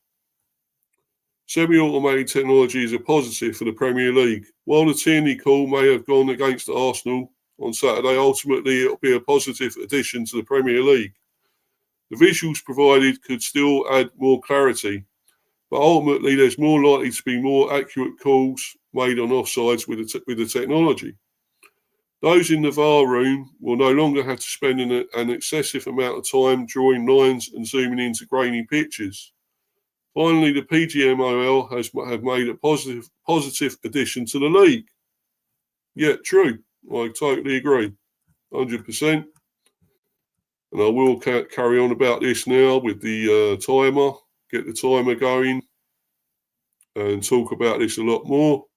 Semi-automated technology is a positive for the Premier League. While the Tierney call may have gone against Arsenal on Saturday, ultimately it'll be a positive addition to the Premier League. The visuals provided could still add more clarity, but ultimately there's more likely to be more accurate calls made on offsides with the technology. Those in the VAR room will no longer have to spend an excessive amount of time drawing lines and zooming into grainy pictures. Finally, the PGMOL have made a positive addition to the league." Yeah, true. I totally agree. 100%. And I will carry on about this now with the timer. Get the timer going and talk about this a lot more.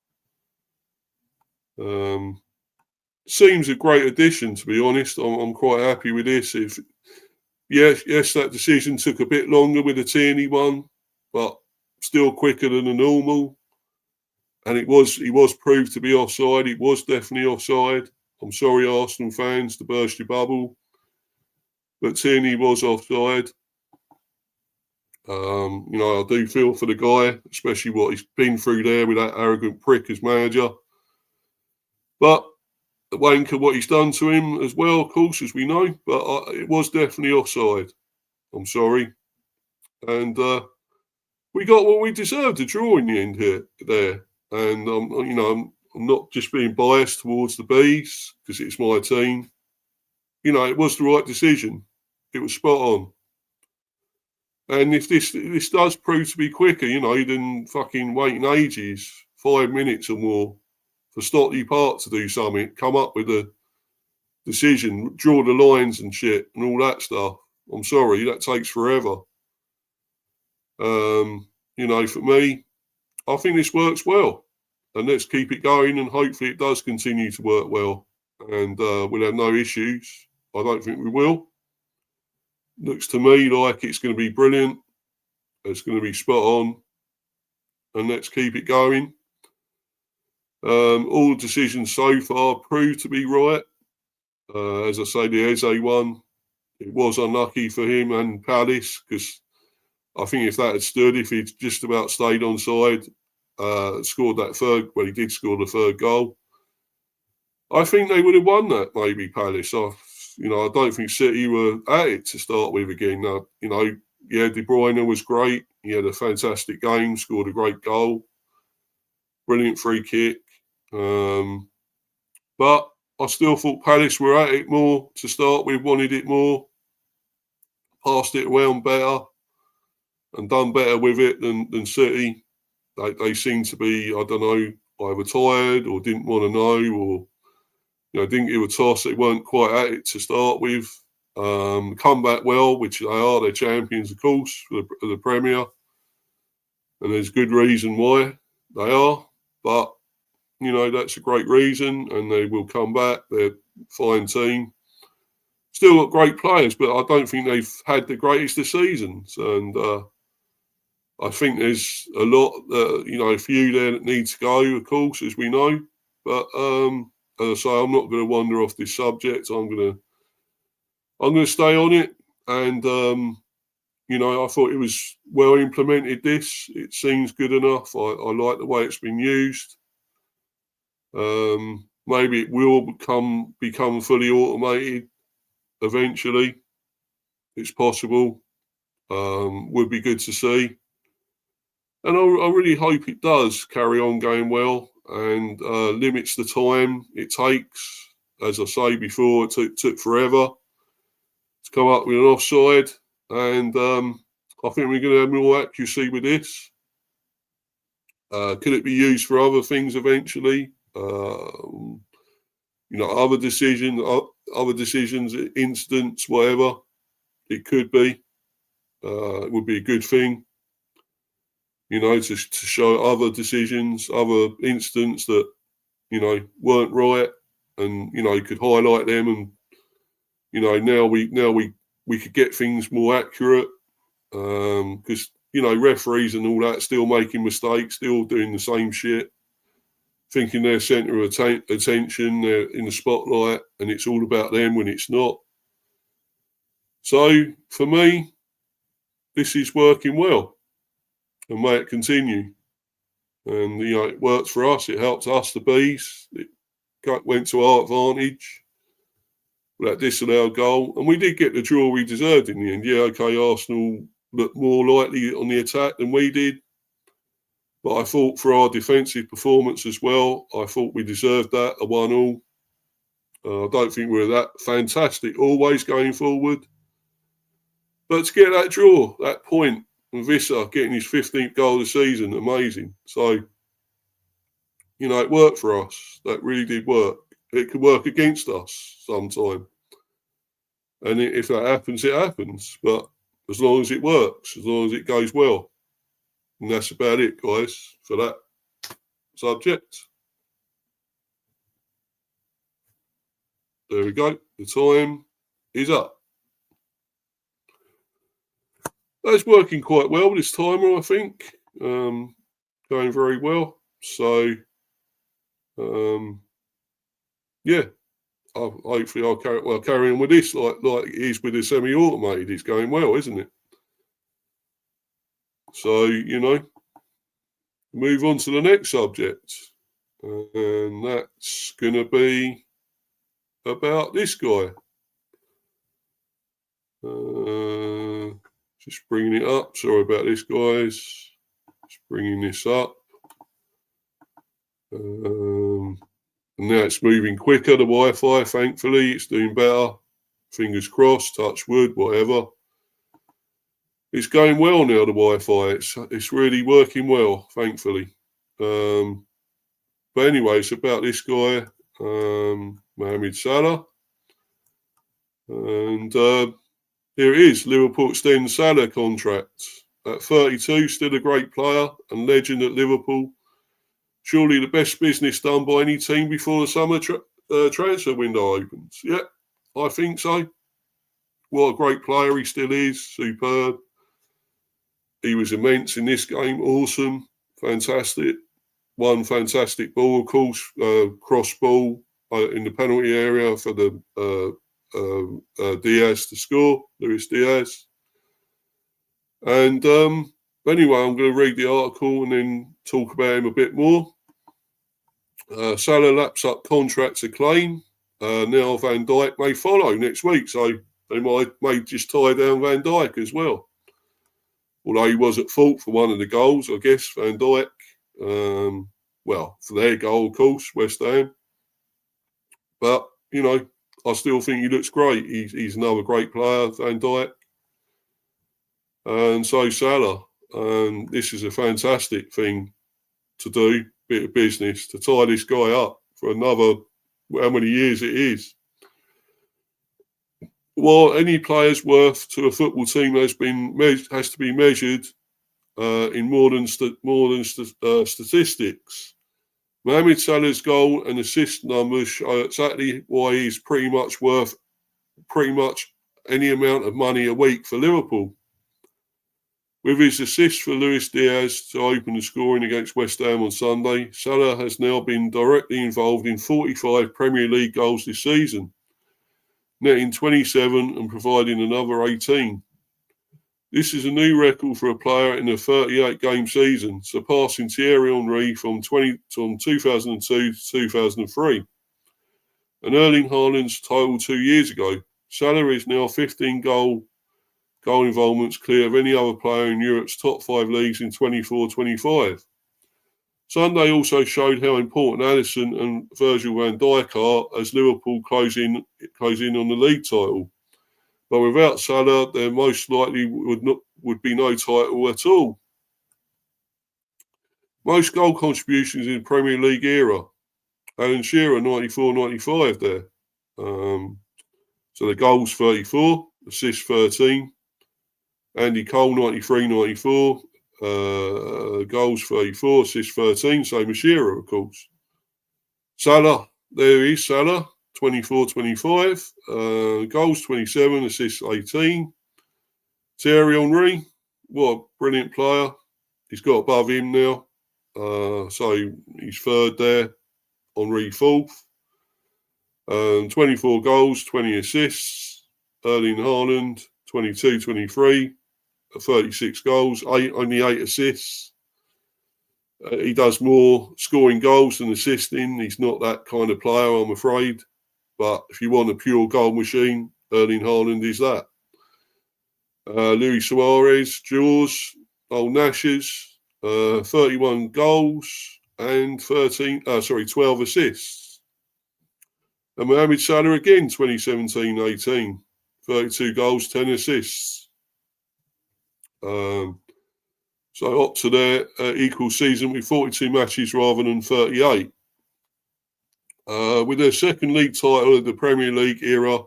Seems a great addition, to be honest. I'm quite happy with this. Yes, that decision took a bit longer with the Tierney one, but still quicker than the normal. And he was proved to be offside. It was definitely offside. I'm sorry, Arsenal fans, to burst your bubble, but Tierney was offside. I do feel for the guy, especially what he's been through there with that arrogant prick as manager. But the wanker, what he's done to him as well, of course, as we know. But it was definitely offside. I'm sorry. And we got what we deserved, a draw in the end there. And, I'm not just being biased towards the Bees because it's my team. It was the right decision. It was spot on. And if this does prove to be quicker, than fucking waiting ages, 5 minutes or more Stockley Park to do something, come up with a decision, draw the lines and shit and all that stuff. I'm sorry, that takes forever. For me, I think this works well, and let's keep it going, and hopefully it does continue to work well, and we'll have no issues. I don't think we will. Looks to me like it's going to be brilliant. It's going to be spot on, and let's keep it going. All the decisions so far proved to be right. As I say, the Eze one, it was unlucky for him and Palace, because I think if that had stood, if he'd just about stayed onside, scored that third, well, he did score the third goal, I think they would have won that, maybe, Palace. I don't think City were at it to start with again. De Bruyne was great. He had a fantastic game, scored a great goal, brilliant free kick. But I still thought Palace were at it more to start with, wanted it more, passed it around better, and done better with it than City. They seem to be, I don't know, either tired or didn't want to know, or didn't give a toss. They weren't quite at it to start with. Come back well, which they are. They're champions, of course, for the Premier, and there's good reason why they are. But that's a great reason, and they will come back. They're a fine team. Still got great players, but I don't think they've had the greatest of seasons. And I think there's a lot, a few there that need to go, of course, as we know. But as I say, I'm not going to wander off this subject. I'm going to stay on it. And I thought it was well implemented. It seems good enough. I like the way it's been used. Maybe it will become fully automated eventually. It's possible. Would be good to see. And I really hope it does carry on going well and limits the time it takes. As I say before, it took forever to come up with an offside. And I think we're going to have more accuracy with this. Could it be used for other things eventually? Other decisions, incidents, whatever. It could be. It would be a good thing, to show other decisions, other incidents that, weren't right, and could highlight them, and now we could get things more accurate, because referees and all that still making mistakes, still doing the same shit, thinking they're centre of attention, they're in the spotlight, and it's all about them when it's not. So for me, this is working well, and may it continue. And it works for us. It helps us, the bees. It went to our advantage with that disallowed goal, and we did get the draw we deserved in the end. Yeah, okay, Arsenal looked more likely on the attack than we did, but I thought for our defensive performance as well, I thought we deserved that, a 1-1. I don't think we're that fantastic always going forward, but to get that draw, that point, and Visser getting his 15th goal of the season, amazing. So, it worked for us. That really did work. It could work against us sometime. And if that happens, it happens. But as long as it works, as long as it goes well. And that's about it, guys, for that subject. There we go. The time is up. That's working quite well this timer, I think. Going very well. So, yeah. Hopefully I'll carry on with this like it is with the semi-automated. It's going well, isn't it? So, move on to the next subject. And that's going to be about this guy. Just bringing it up. Sorry about this, guys. Just bringing this up. And now it's moving quicker, the Wi-Fi, thankfully. It's doing better. Fingers crossed, touch wood, whatever. It's going well now, the Wi-Fi. It's really working well, thankfully. But anyway, it's about this guy, Mohamed Salah. And here it is. Liverpool extends Salah contract. At 32, still a great player and legend at Liverpool. Surely the best business done by any team before the summer transfer window opens. Yeah, I think so. What a great player he still is. Superb. He was immense in this game. Awesome. Fantastic. One fantastic ball, of course. Cross ball in the penalty area for the Diaz to score. Luis Diaz. And anyway, I'm going to read the article and then talk about him a bit more. Salah laps up contract to claim. Now Van Dijk may follow next week, so they may just tie down Van Dijk as well. Although he was at fault for one of the goals, I guess, Van Dijk. Well, for their goal, of course, West Ham. But, you know, I still think he looks great. He's another great player, Van Dijk. And so Salah. This is a fantastic thing to do, bit of business, to tie this guy up for another, how many years it is. While any player's worth to a football team has to be measured in more than statistics, Mohamed Salah's goal and assist numbers show exactly why he's pretty much worth any amount of money a week for Liverpool. With his assist for Luis Diaz to open the scoring against West Ham on Sunday, Salah has now been directly involved in 45 Premier League goals this season, netting 27 and providing another 18. This is a new record for a player in a 38-game season, surpassing Thierry Henry from 2002 to 2003. And Erling Haaland's total 2 years ago. Salah is now 15 goal involvements clear of any other player in Europe's top 5 leagues in 24-25. Sunday also showed how important Alisson and Virgil van Dijk are as Liverpool close in on the league title. But without Salah, there most likely would be no title at all. Most goal contributions in the Premier League era. Alan Shearer, 94-95 there. So the goals 34, assists 13. Andy Cole, 93-94. Goals 34, assists 13. Same as Shearer, of course. Salah, there he is, Salah, 24-25. Goals 27, assists 18. Thierry Henry, what a brilliant player. He's got above him now. So he's third there. Henry fourth. 24 goals, 20 assists. Erling Haaland, 22-23. 36 goals, only 8 assists. He does more scoring goals than assisting. He's not that kind of player, I'm afraid. But if you want a pure goal machine, Erling Haaland is that. Luis Suarez, Jaws, old Nashers, 31 goals and 12 assists. And Mohamed Salah again, 2017-18, 32 goals, 10 assists. So up to their equal season with 42 matches rather than 38. With their second league title of the Premier League era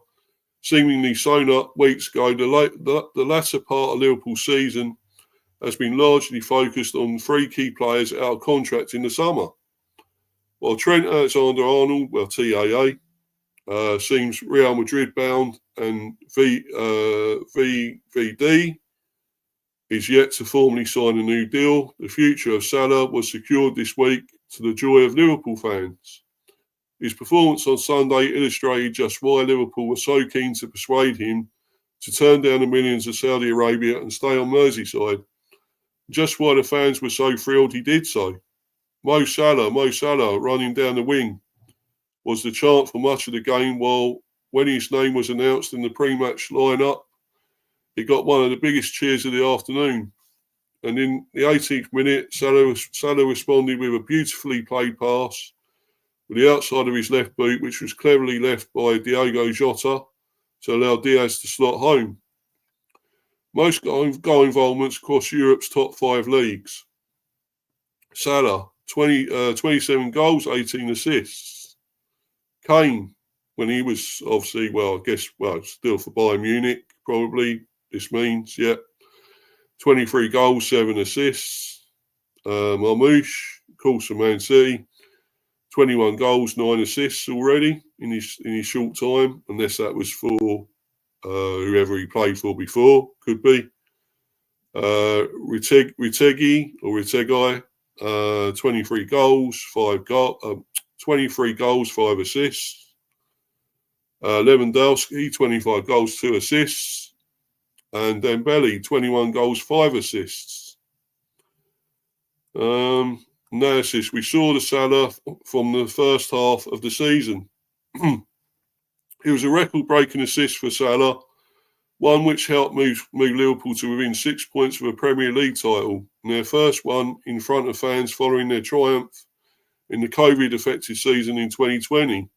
seemingly sewn up weeks ago, the latter part of Liverpool's season has been largely focused on 3 key players out of contract in the summer. While Trent Alexander-Arnold, TAA, seems Real Madrid bound, and VVD is yet to formally sign a new deal, the future of Salah was secured this week to the joy of Liverpool fans. His performance on Sunday illustrated just why Liverpool were so keen to persuade him to turn down the millions of Saudi Arabia and stay on Merseyside. Just why the fans were so thrilled he did so. Mo Salah, running down the wing, was the chant for much of the game, while when his name was announced in the pre-match lineup, he got one of the biggest cheers of the afternoon. And in the 18th minute, Salah responded with a beautifully played pass with the outside of his left boot, which was cleverly left by Diogo Jota to allow Diaz to slot home. Most goal involvements across Europe's top 5 leagues. Salah, 27 goals, 18 assists. Kane, when he was obviously, still for Bayern Munich, probably, this means, 23 goals, 7 assists. Marmoush, of course, for Man City, 21 goals, 9 assists already in his short time, unless that was for whoever he played for before, could be. Retegui, 23 goals, 23 goals, 5 assists. Lewandowski, 25 goals, 2 assists. And Dembele, 21 goals, 5 assists. Analysis. We saw the Salah from the first half of the season. It was a record-breaking assist for Salah, one which helped move Liverpool to within 6 points of a Premier League title, and their first one in front of fans following their triumph in the COVID-affected season in 2020.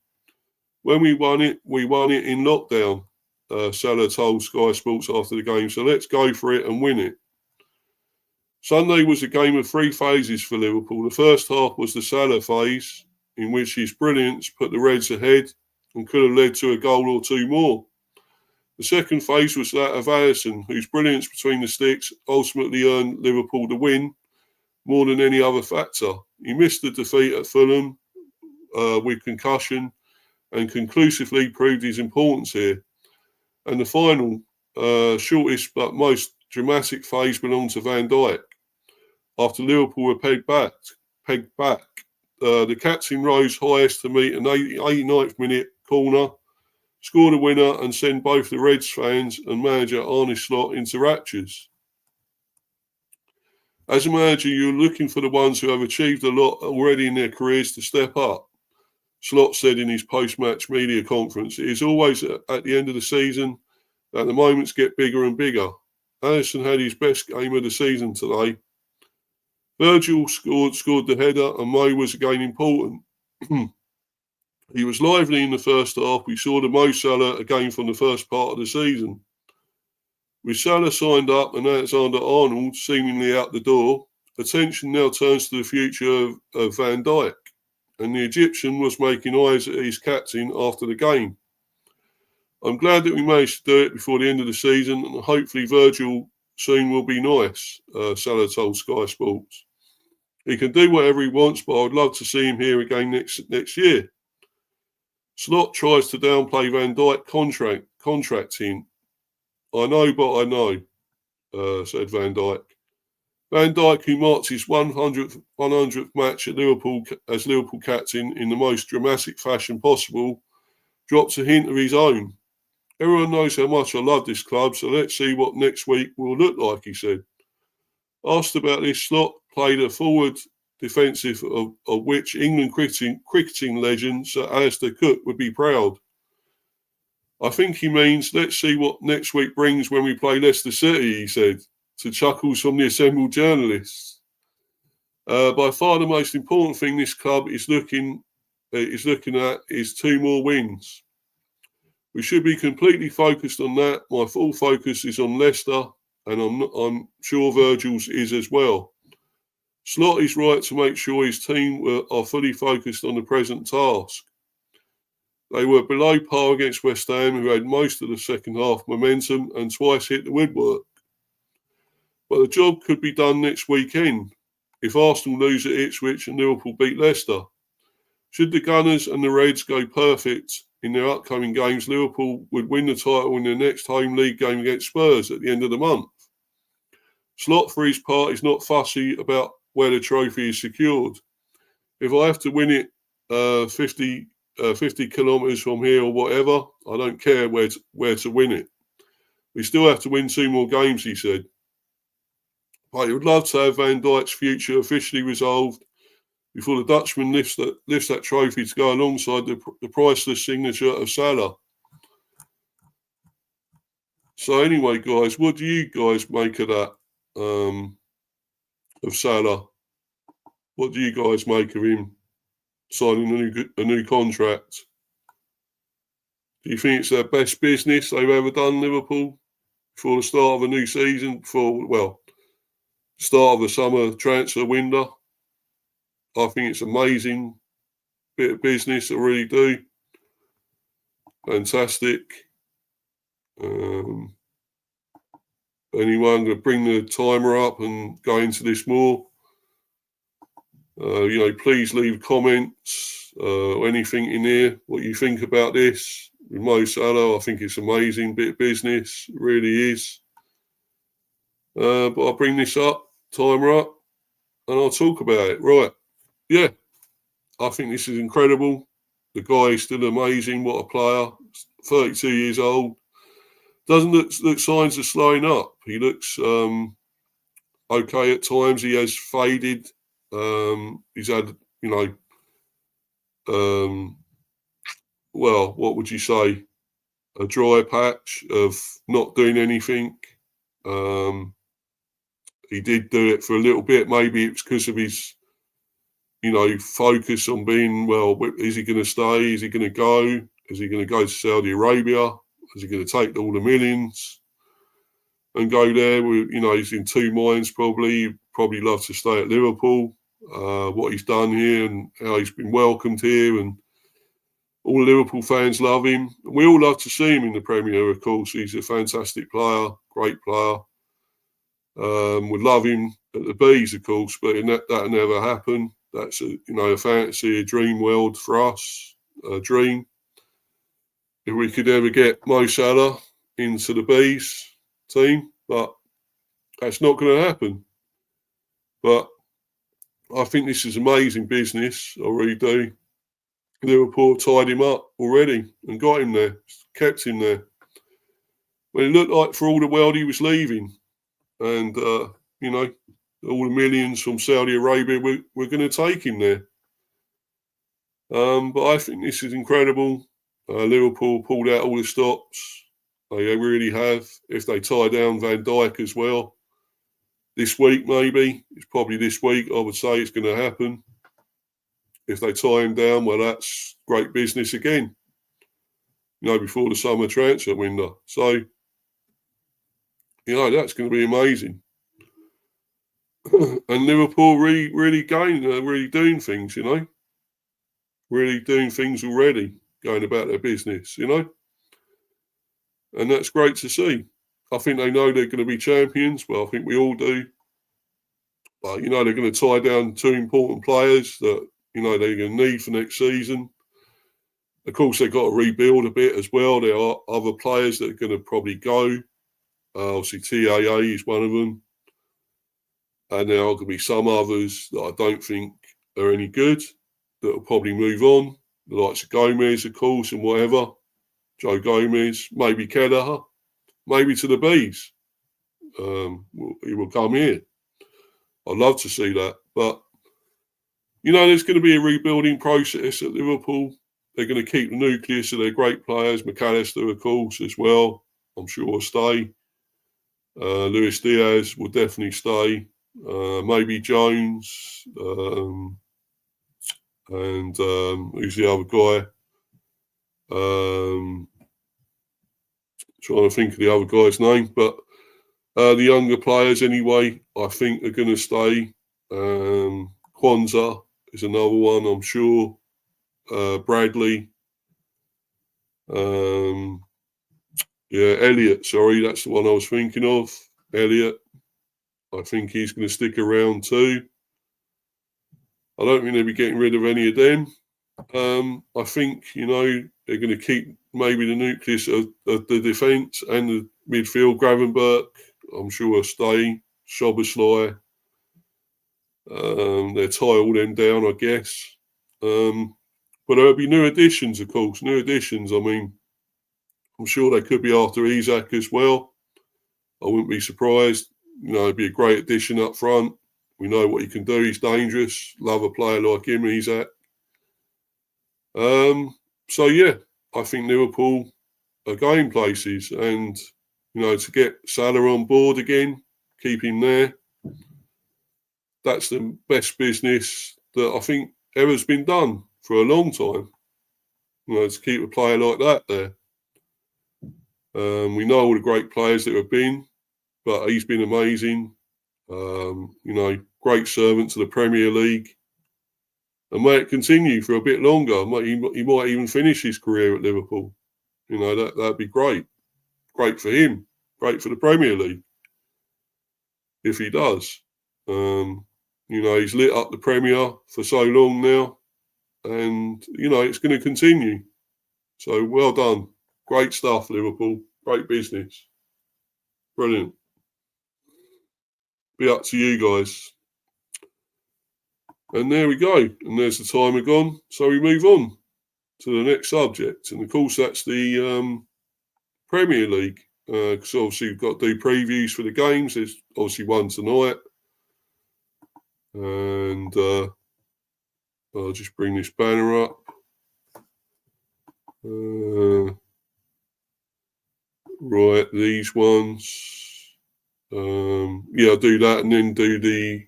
When we won it in lockdown, Salah told Sky Sports after the game, so let's go for it and win it. Sunday was a game of 3 phases for Liverpool. The first half was the Salah phase, in which his brilliance put the Reds ahead and could have led to a goal or 2 more. The second phase was that of Alisson, whose brilliance between the sticks ultimately earned Liverpool the win more than any other factor. He missed the defeat at Fulham with concussion and conclusively proved his importance here. And the final, shortest but most dramatic phase belonged to Van Dijk. After Liverpool were pegged back, the captain rose highest to meet an 89th minute corner, score the winner and send both the Reds fans and manager Arne Slot into raptures. As a manager, you're looking for the ones who have achieved a lot already in their careers to step up. Slot said in his post-match media conference, it is always at the end of the season that the moments get bigger and bigger. Alisson had his best game of the season today. Virgil scored the header and Mo was again important. He was lively in the first half. We saw the Mo Salah again from the first part of the season. With Salah signed up and Alexander-Arnold seemingly out the door, attention now turns to the future of Van Dijk, and the Egyptian was making eyes at his captain after the game. I'm glad that we managed to do it before the end of the season, and hopefully Virgil soon will be nice, Salah told Sky Sports. He can do whatever he wants, but I would love to see him here again next year. Slot tries to downplay Van Dijk contracting. I know, but I know, said Van Dijk. Van Dijk, who marked his 100th match at Liverpool as Liverpool captain in the most dramatic fashion possible, drops a hint of his own. Everyone knows how much I love this club, so let's see what next week will look like, he said. Asked about this, Slot played a forward defensive of which England cricketing legend Sir Alistair Cook would be proud. I think he means let's see what next week brings when we play Leicester City, he said, to chuckles from the assembled journalists. By far the most important thing this club is looking at is 2 more wins. We should be completely focused on that. My full focus is on Leicester, and I'm sure Virgil's is as well. Slot is right to make sure his team are fully focused on the present task. They were below par against West Ham, who had most of the second half momentum and twice hit the woodwork. But the job could be done next weekend if Arsenal lose at Ipswich and Liverpool beat Leicester. Should the Gunners and the Reds go perfect in their upcoming games, Liverpool would win the title in their next home league game against Spurs at the end of the month. Slot, for his part, is not fussy about where the trophy is secured. If I have to win it 50 kilometres from here or whatever, I don't care where to win it. We still have to win 2 more games, he said. But he would love to have Van Dijk's future officially resolved before the Dutchman lifts that trophy to go alongside the priceless signature of Salah. So anyway, guys, what do you guys make of that, of Salah? What do you guys make of him signing a new contract? Do you think it's their best business they've ever done, Liverpool, before the start of a new season, start of the summer transfer window? I think it's amazing bit of business. I really do. Fantastic. Anyway, I'm going to bring the timer up and go into this more. Please leave comments or anything in here, what you think about this. With Mo Salah, I think it's amazing bit of business. It really is. But I'll bring this up, timer up, and I'll talk about it. Right. Yeah. I think this is incredible. The guy is still amazing. What a player. 32 years old. Doesn't look signs of slowing up. He looks okay at times. He has faded. He's had, well, what would you say? A dry patch of not doing anything. He did do it for a little bit. Maybe it's because of his, focus on being, well, is he going to stay? Is he going to go? Is he going to go to Saudi Arabia? Is he going to take all the millions and go there? He's in two minds probably. He'd probably love to stay at Liverpool. What he's done here and how he's been welcomed here, and all the Liverpool fans love him. We all love to see him in the Premier, of course. He's a fantastic player, great player. We love him at the Bees, of course, but that'll never happen. That's a fantasy, a dream world for us, a dream. If we could ever get Mo Salah into the Bees team, but that's not going to happen. But I think this is amazing business. I really do. Liverpool tied him up already and got him there, kept him there. Well, it looked like for all the world he was leaving. And, all the millions from Saudi Arabia were going to take him there. But I think this is incredible. Liverpool pulled out all the stops. They really have. If they tie down Van Dijk as well, this week maybe, it's probably this week, I would say it's going to happen. If they tie him down, well, that's great business again, before the summer transfer window. So, that's going to be amazing. And Liverpool really going, really doing things, really doing things already, going about their business, and that's great to see. I think they know they're going to be champions. Well, I think we all do. But, they're going to tie down two important players that, they're going to need for next season. Of course, they've got to rebuild a bit as well. There are other players that are going to probably go. Obviously, TAA is one of them. And there are going to be some others that I don't think are any good that will probably move on. The likes of Gomez, of course, and whatever. Joe Gomez, maybe Kelleher, maybe to the Bees. He will come here. I'd love to see that. But, there's going to be a rebuilding process at Liverpool. They're going to keep the nucleus of their great players. McAllister, of course, as well. I'm sure will stay. Luis Diaz will definitely stay. Maybe Jones. And who's the other guy? Trying to think of the other guy's name. But the younger players, anyway, I think are going to stay. Kwanzaa is another one, I'm sure. Bradley. Elliott, sorry, that's the one I was thinking of. Elliott. I think he's going to stick around too. I don't think they'll be getting rid of any of them. I think, they're going to keep maybe the nucleus of the defence and the midfield. Gravenberch, I'm sure will stay. Szoboszlai. They'll tie all them down, I guess. But there'll be new additions, of course. New additions. I mean, I'm sure they could be after Isak as well. I wouldn't be surprised. It'd be a great addition up front. We know what he can do. He's dangerous. Love a player like him, Isak. So, yeah, I think Liverpool are going places. And, to get Salah on board again, keep him there, that's the best business that I think ever's been done for a long time. To keep a player like that there. We know all the great players that have been, but he's been amazing. Great servant to the Premier League. and may it continue for a bit longer. He might even finish his career at Liverpool. You know, that'd be great. Great for him. Great for the Premier League if he does. You know, he's lit up the Premier for so long now, and you know it's going to continue. So well done, great stuff, Liverpool. Great business, brilliant. Be up to you guys. And there we go. And there's the timer gone. So we move on to the next subject, and of course that's the Premier League. Because obviously we've got to do previews for the games. There's obviously one tonight. And I'll just bring this banner up. Right, these ones. Yeah, I'll do that and then do the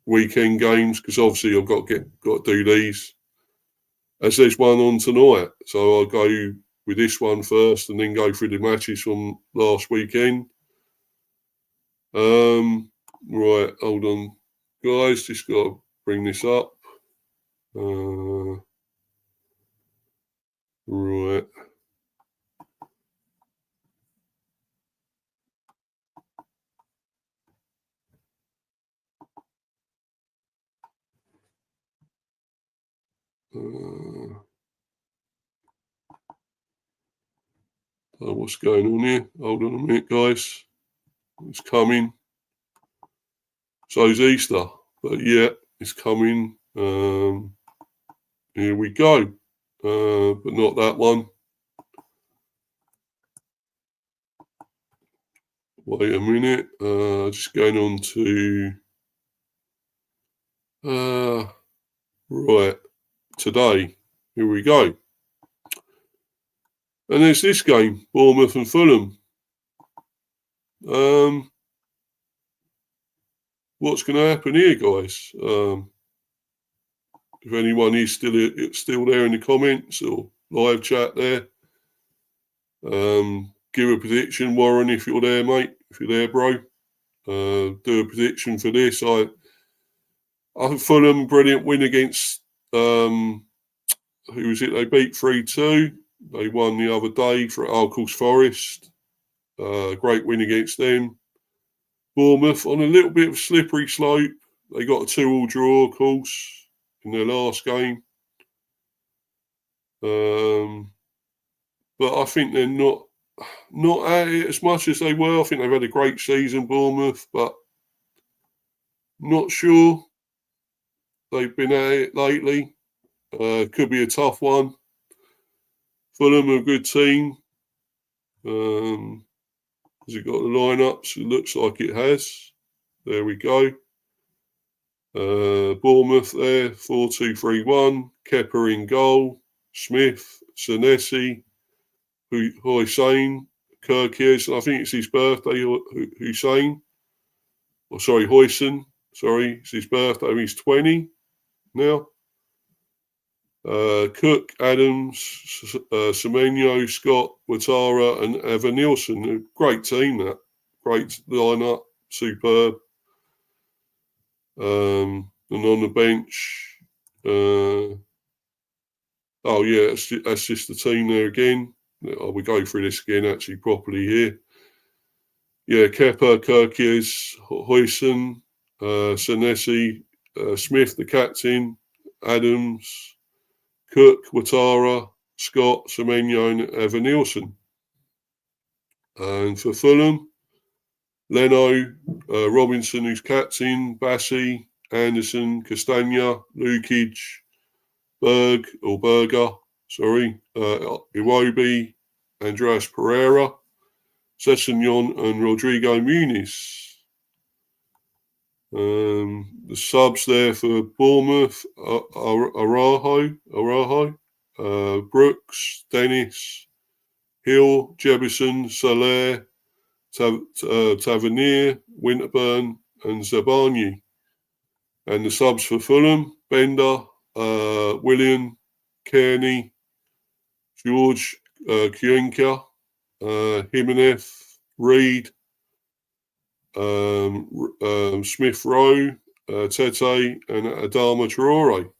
weekend games because obviously I've got to do these. As there's one on tonight, so I'll go with this one first and then go through the matches from last weekend. Right, hold on, guys. Just got to bring this up. Right. What's going on here? Hold on a minute, guys. It's coming. So's Easter, but yeah, it's coming. Here we go, but not that one. Wait a minute. Just going on to right today. Here we go. And there's this game, Bournemouth and Fulham. What's going to happen here, guys? If anyone is still there in the comments or live chat there, give a prediction, Warren, if you're there, mate. If you're there, bro, do a prediction for this. I think Fulham, brilliant win against who was it? They beat 3-2. They won the other day for of course Forest. Great win against them. Bournemouth on a little bit of a slippery slope. They got a 2-2 draw, of course, in their last game. But I think they're not at it as much as they were. I think they've had a great season, Bournemouth, but not sure they've been at it lately. Could be a tough one. Fulham are a good team. Has it got the lineups? It looks like it has. There we go. Bournemouth there, 4-2-3-1. Kepa in goal. Smith, Senesi, Hussein, Kirkies. I think it's his birthday, Hussein. Oh, sorry, Huyson. Sorry, it's his birthday. He's 20 now. Cook, Adams, Semenyo, Scott, Ouattara, and Evan Nielsen. A great team, that. Great lineup. Superb. And on the bench, oh yeah, that's just the team there again. We go through this again actually properly here. Yeah, Kepa, Kirkies, Huyson, Senesi, Smith, the captain, Adams, Cook, Ouattara, Scott, Semenyo, and Evan Nielsen. And for Fulham, Leno, Robinson, who's captain, Bassi, Anderson, Castagna, Lukic, Berger, Iwobi, Andreas Pereira, Sessegnon, and Rodrigo Muniz. The subs there for Bournemouth, Araujo, Brooks, Dennis, Hill, Jebison, Soler, Tavernier, Winterburn, and Zabani. And the subs for Fulham, Bender, William, Kearney, George, Kionka, Jimenez, Reed, Smith Rowe, Tete, and Adama Traore.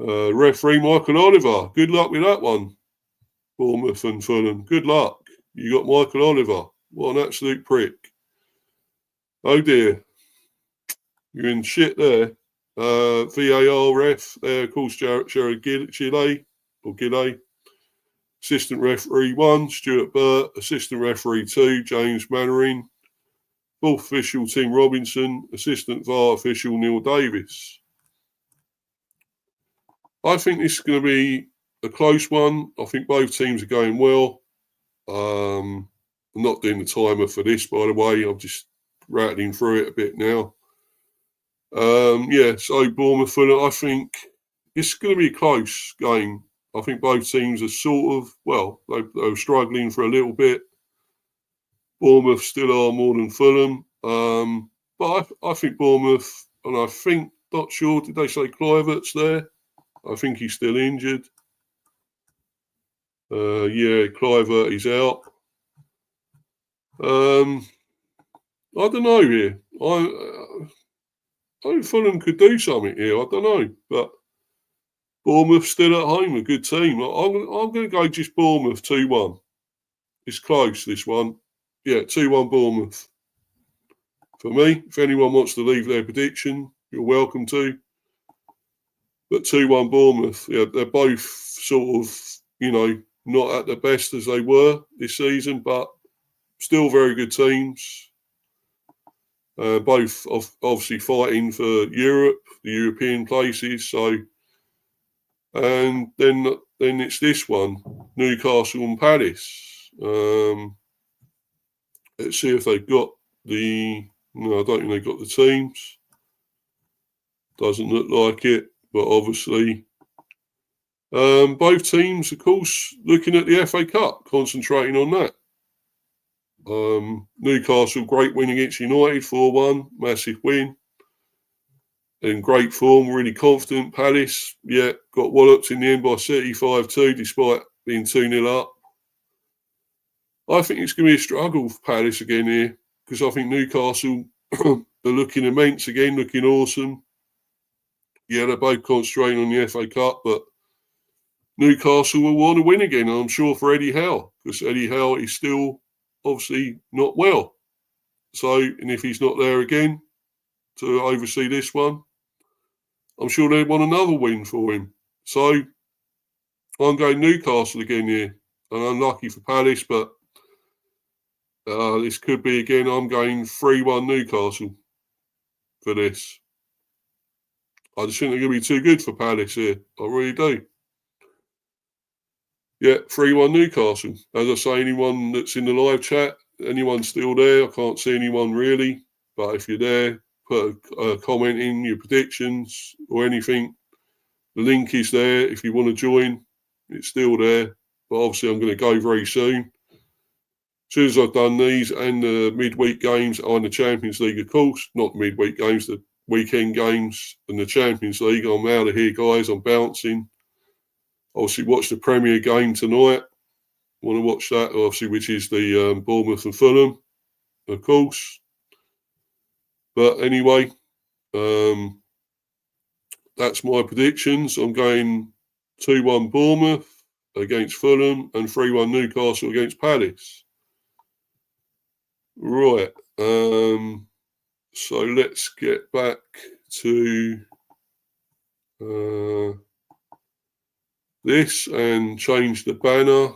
Referee Michael Oliver. Good luck with that one. Bournemouth and Fulham. Good luck. You got Michael Oliver. What an absolute prick. Oh dear. You're in shit there. VAR ref there, of course, Jared Gillay. Assistant referee 1, Stuart Burt. Assistant referee 2, James Mannering. Fourth official, Tim Robinson. Assistant VAR official, Neil Davis. I think this is going to be a close one. I think both teams are going well. I'm not doing the timer for this, by the way. I'm just rattling through it a bit now. So Bournemouth, Fulham, I think it's going to be a close game. I think both teams are sort of, they're struggling for a little bit. Bournemouth still are more than Fulham. But I think Bournemouth, and I think, not sure, did they say Kluivert's there? I think he's still injured. Kluivert is out. I don't know here. I think Fulham could do something here. I don't know. But Bournemouth still at home, a good team. I'm going to go just Bournemouth 2-1. It's close, this one. Yeah, 2-1 Bournemouth. For me, if anyone wants to leave their prediction, you're welcome to. But 2-1 Bournemouth, yeah, they're both sort of, not at the best as they were this season, but still very good teams. Both obviously fighting for Europe, the European places. So, and then it's this one, Newcastle and Palace. Let's see if they've got I don't think they've got the teams. Doesn't look like it, but obviously, both teams, of course, looking at the FA Cup, concentrating on that. Newcastle, great win against United, 4-1, massive win. In great form, really confident. Palace, got walloped in the end by City 5-2, despite being 2-0 up. I think it's going to be a struggle for Palace again here, because I think Newcastle are looking immense again, looking awesome. Yeah, they're both concentrating on the FA Cup, but Newcastle will want to win again, I'm sure, for Eddie Howe, because Eddie Howe is still obviously not well. So, and if he's not there again to oversee this one, I'm sure they'd want another win for him. So, I'm going Newcastle again here, and unlucky for Palace, but this could be again, I'm going 3-1 Newcastle for this. I just think they're going to be too good for Palace here. I really do. Yeah, 3-1 Newcastle. As I say, anyone that's in the live chat, anyone still there? I can't see anyone really. But if you're there, put a comment in your predictions or anything. The link is there if you want to join. It's still there. But obviously, I'm going to go very soon. As soon as I've done these and the midweek games and the Champions League, of course, not the midweek games, the weekend games and the Champions League, I'm out of here, guys. I'm bouncing. Obviously, watch the Premier game tonight. Want to watch that, obviously, which is the Bournemouth and Fulham, of course. But anyway, that's my predictions. I'm going 2-1 Bournemouth against Fulham and 3-1 Newcastle against Palace. Right. So let's get back to this and change the banner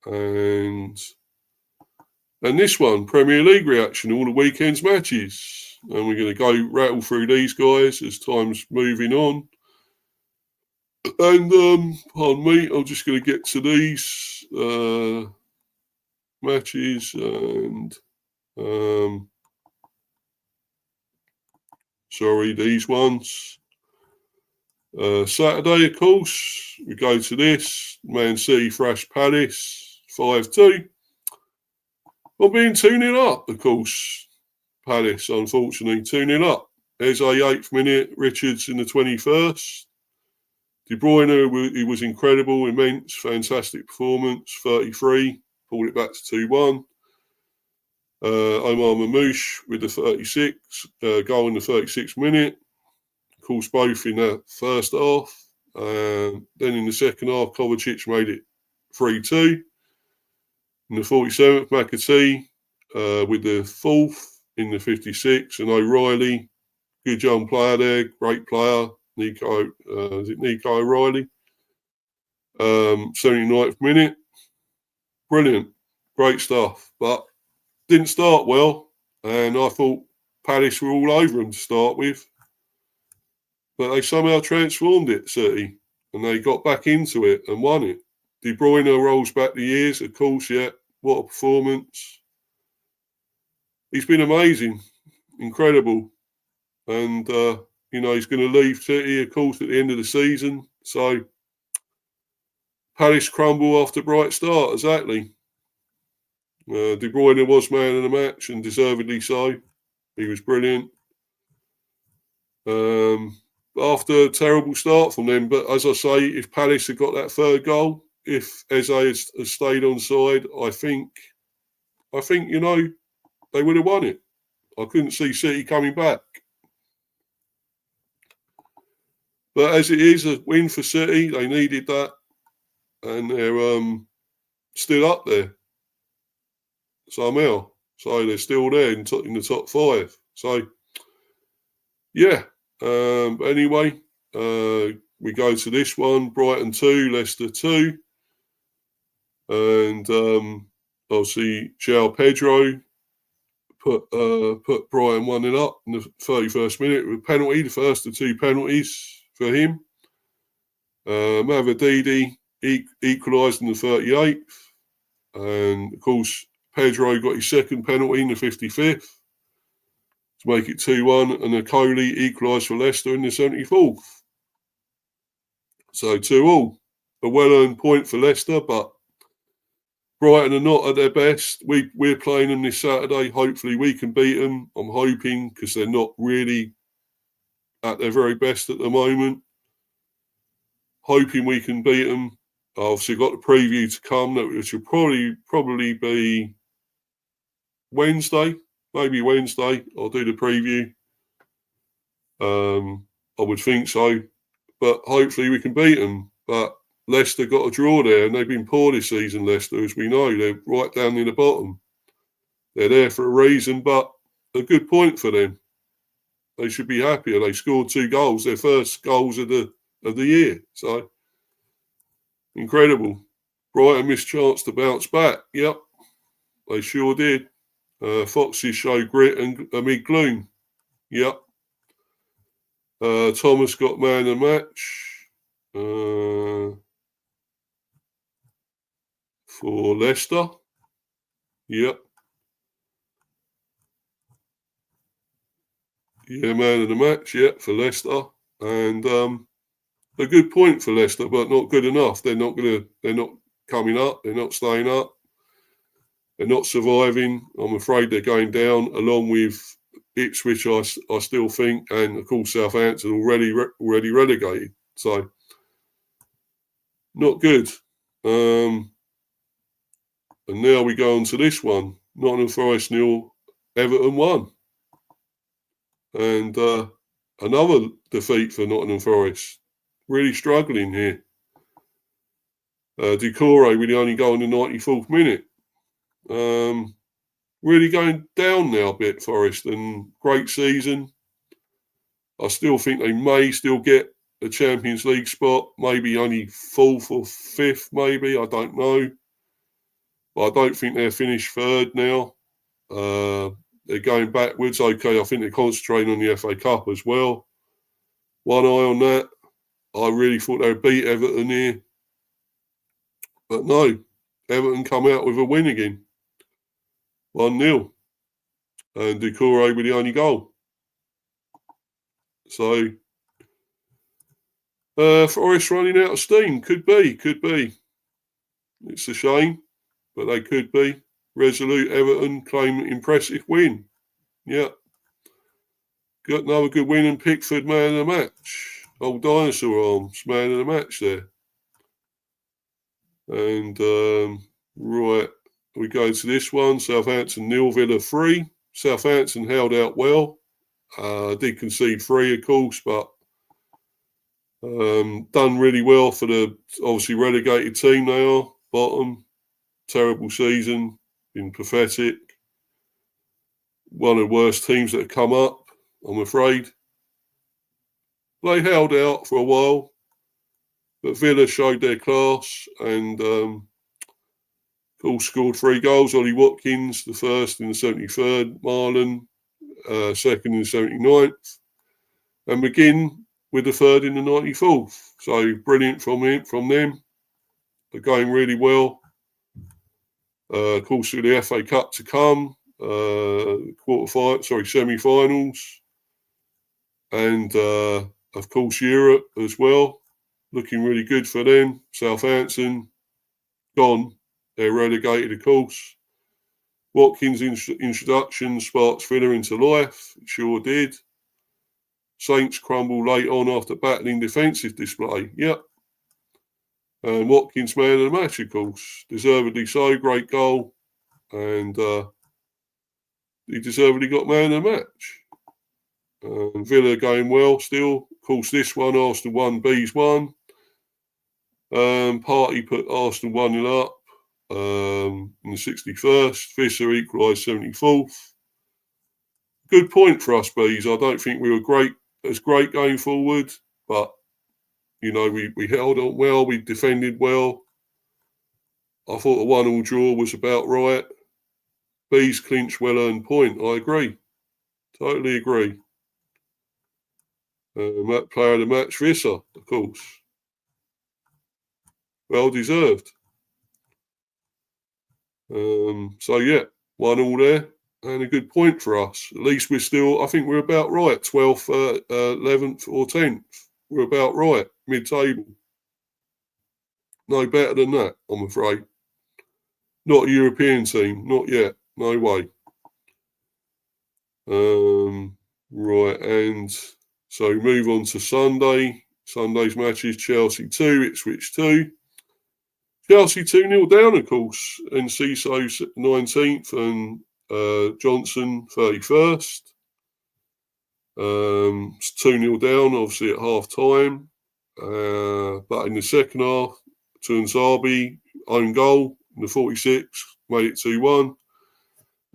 and this one, Premier League reaction, all the weekend's matches. And we're going to go rattle through these guys as time's moving on. And pardon me, I'm just going to get to these matches and these ones. Saturday, of course, we go to this. Man City thrashed Palace 5-2. Well, being 2-0 up, of course. Palace, unfortunately, 2-0 up. Eze, 8th minute. Richards in the 21st. De Bruyne, he was incredible, immense, fantastic performance. 33, pulled it back to 2-1. Omar Mamouche with the 36, goal in the 36th minute. Of course, both in the first half. Then in the second half, Kovacic made it 3-2. In the 47th, McAtee with the fourth in the 56th, and O'Reilly, good young player there, great player, Nico O'Reilly. 79th minute, brilliant, great stuff, but didn't start well, and I thought Palace were all over them to start with, but they somehow transformed it, City, and they got back into it and won it. De Bruyne rolls back the years, of course, yeah, what a performance. He's been amazing, incredible, and, he's going to leave City, of course, at the end of the season, so Palace crumble after a bright start, exactly. De Bruyne was man of the match, and deservedly so. He was brilliant. After a terrible start from them, but as I say, if Palace had got that third goal, if Eze had stayed on side, I think, they would have won it. I couldn't see City coming back. But as it is, a win for City, they needed that, and they're still up there somehow. So they're still there in the top five. So, yeah. Anyway, we go to this one, Brighton 2, Leicester 2. And obviously, João Pedro put Brighton 1-0 up in the 31st minute with a penalty, the first of two penalties for him. Mavididi equalised in the 38th. And, of course, Pedro got his second penalty in the 55th to make it 2-1, and Akoli equalised for Leicester in the 74th. So 2-2. A well-earned point for Leicester, but Brighton are not at their best. We're playing them this Saturday. Hopefully we can beat them. I'm hoping, because they're not really at their very best at the moment. Hoping we can beat them. I've obviously got the preview to come, which will probably be Wednesday. Maybe Wednesday. I'll do the preview. I would think so. But hopefully we can beat them. But Leicester got a draw there, and they've been poor this season, Leicester, as we know. They're right down near the bottom. They're there for a reason, but a good point for them. They should be happier. They scored 2 goals, their first goals of the year. So, incredible. Brighton missed chance to bounce back. Yep, they sure did. Foxes show grit and amid gloom. Yep. Thomas got man of the match for Leicester. Yep. Yeah, man of the match, yeah, for Leicester. And a good point for Leicester, but not good enough. They're not coming up, they're not staying up. They're not surviving. I'm afraid they're going down, along with Ipswich, I still think, and of course Southampton already relegated. So not good. And now we go on to this one: Nottingham Forest 0, Everton 1, and another defeat for Nottingham Forest. Really struggling here. Decore with the only goal in the 94th minute. Really going down now a bit, Forest, and great season. I still think they may still get a Champions League spot, maybe only 4th or 5th, maybe, I don't know. But I don't think they're finished 3rd now. They're going backwards. Okay, I think they're concentrating on the FA Cup as well. One eye on that. I really thought they would beat Everton here. But no, Everton come out with a win again. 1-0. And Decore with the only goal. So, Forest running out of steam. Could be. It's a shame, but they could be. Resolute Everton claim impressive win. Yeah. Got another good win, and Pickford man of the match. Old dinosaur arms, man of the match there. And, right, we go to this one. Southampton 0, Villa 3. Southampton held out well. Did concede 3, of course, but Done really well for the obviously relegated team they are, bottom. Terrible season, been pathetic. One of the worst teams that have come up, I'm afraid. They held out for a while, but Villa showed their class and scored 3 goals. Ollie Watkins, the first in the 73rd, Marlon, second in the 79th, and McGinn with the third in the 94th. So brilliant from them. They're going really well. Of course, with the FA Cup to come, semi-finals, and of course Europe as well. Looking really good for them. Southampton gone. They're relegated, of course. Watkins' introduction sparks Villa into life. It sure did. Saints crumble late on after battling defensive display. Yep. And Watkins man of the match, of course. Deservedly so. Great goal. And he deservedly got man of the match. Villa going well still. Of course, this one, Arsenal 1, Bees 1. Party put Arsenal 1-0 up in the 61st. Visser equalised 74th. Good point for us, Bees. I don't think we were great going forward, but you know, we held on well, we defended well. I thought a 1-1 draw was about right. Bees clinched well-earned point. I agree. Totally agree. Player of the match, Visser, of course. Well deserved. So yeah, 1-1 there, and a good point for us. At least I think we're about right. 12th, 11th or 10th. We're about right, mid-table. No better than that, I'm afraid. Not a European team, not yet. No way. Right, and so move on to Sunday. Sunday's matches: Chelsea 2, Ipswich 2. Chelsea 2-0 down, of course, and Ciso 19th and Johnson 31st. 2-0 down, obviously, at half-time. But in the second half, Tuanzebe, own goal in the 46th, made it 2-1.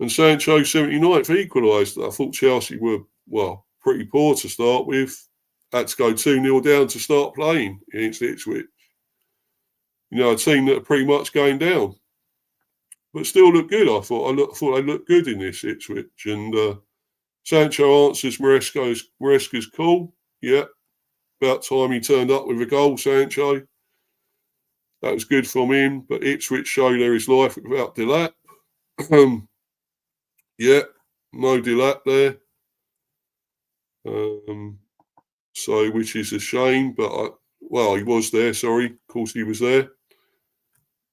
And Sancho 79th equalised. I thought Chelsea were, pretty poor to start with. Had to go 2-0 down to start playing against Ipswich. You know, a team that are pretty much going down. But still look good, I thought. I thought they looked good in this Ipswich. And Sancho answers Maresca's call. Yeah, about time he turned up with a goal, Sancho. That was good from him. But Ipswich showed there his life without Delap. Yeah, no Delap there. So, which is a shame. But, he was there, sorry. Of course he was there.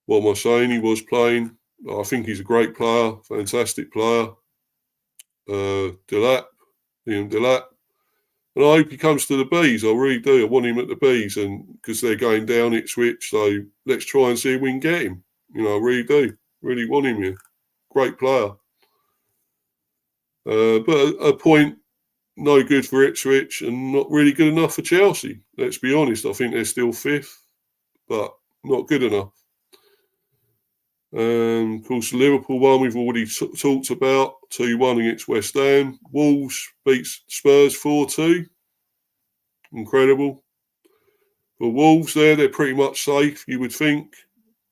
What am I saying? He was playing. I think he's a great player, fantastic player. Delap. And I hope he comes to the Bees. I really do. I want him at the Bees, and because they're going down Ipswich, so let's try and see if we can get him. You know, I really do. Really want him here. Great player. But a point, no good for Ipswich, and not really good enough for Chelsea. Let's be honest. I think they're still 5th, but not good enough. Of course, the Liverpool one we've already talked about, 2-1 against West Ham. Wolves beats Spurs 4-2. Incredible. For Wolves they're pretty much safe, you would think.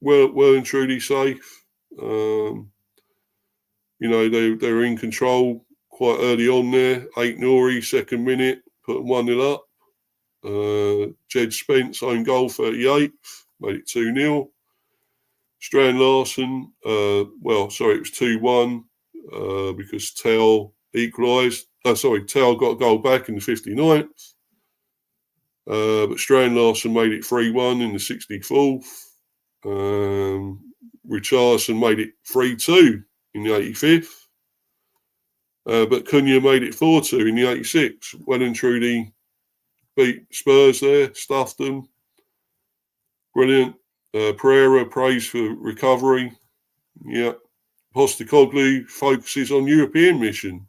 Well and truly safe. You know, they were in control quite early on there. 8-0, second minute, put them 1-0 up. Jed Spence own goal 38th, made it 2-0. Strand Larson, it was 2-1 because Tell equalised. Tell got a goal back in the 59th. But Strand Larson made it 3-1 in the 64th. Richarlison made it 3-2 in the 85th. But Cunha made it 4-2 in the 86th. Well and truly beat Spurs there, stuffed them. Brilliant. Pereira praised for recovery. Yeah. Postecoglou focuses on European mission.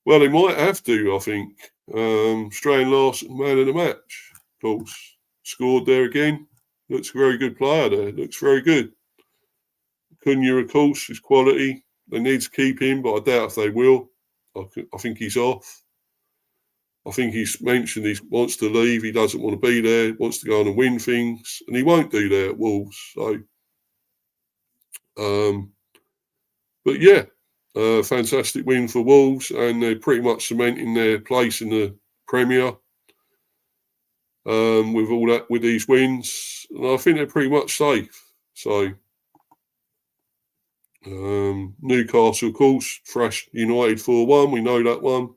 Well, they might have to, I think. Strand Larsen, man of the match, of course. Scored there again. Looks a very good player there. Looks very good. Cunha, of course, is quality. They need to keep him, but I doubt if they will. I think he's off. I think he's mentioned he wants to leave. He doesn't want to be there. Wants to go on and win things, and he won't do that at Wolves. So, but yeah, fantastic win for Wolves, and they're pretty much cementing their place in the Premier with all that, with these wins, and I think they're pretty much safe. So, Newcastle, of course, thrashed United 4-1. We know that one.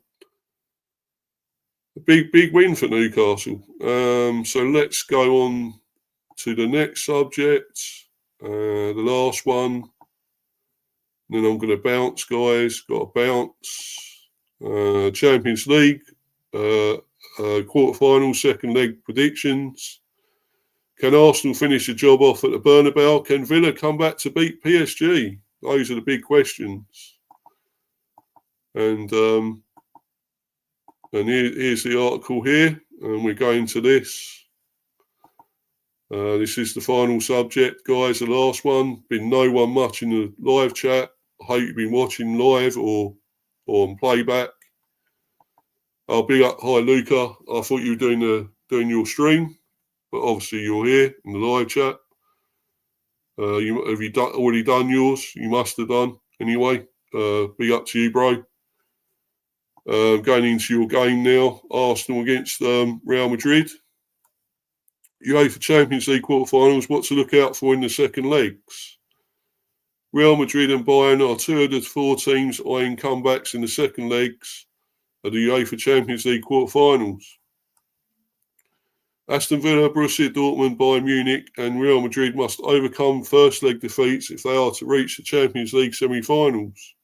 A big win for Newcastle. So let's go on to the next subject, the last one. Then I'm going to bounce, guys. Got to bounce. Champions League, quarterfinal, second leg predictions. Can Arsenal finish the job off at the Bernabeu? Can Villa come back to beat PSG? Those are the big questions. And here's the article here, and we're going to this. This is the final subject, guys, the last one. Been no one much in the live chat. I hope you've been watching live or on playback. I'll big up, hi Luca. I thought you were doing your stream, but obviously you're here in the live chat. Have you already done yours? You must have done anyway. Big up to you, bro. Going into your game now, Arsenal against Real Madrid. UEFA Champions League quarterfinals, what to look out for in the second legs? Real Madrid and Bayern are two of the four teams eyeing comebacks in the second legs of the UEFA Champions League quarterfinals. Aston Villa, Borussia Dortmund, Bayern Munich and Real Madrid must overcome first leg defeats if they are to reach the Champions League semi-finals.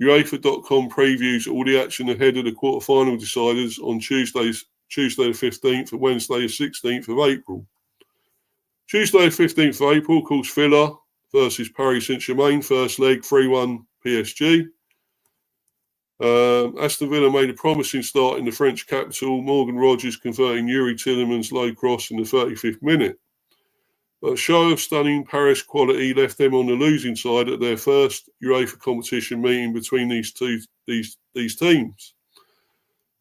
UEFA.com previews all the action ahead of the quarter-final deciders on Tuesday the 15th and Wednesday the 16th of April. Tuesday the 15th of April, of course, Villa versus Paris Saint-Germain, first leg, 3-1 PSG. Aston Villa made a promising start in the French capital, Morgan Rogers converting Yuri Tillemans' low cross in the 35th minute. But a show of stunning Paris quality left them on the losing side at their first UEFA competition meeting between these teams.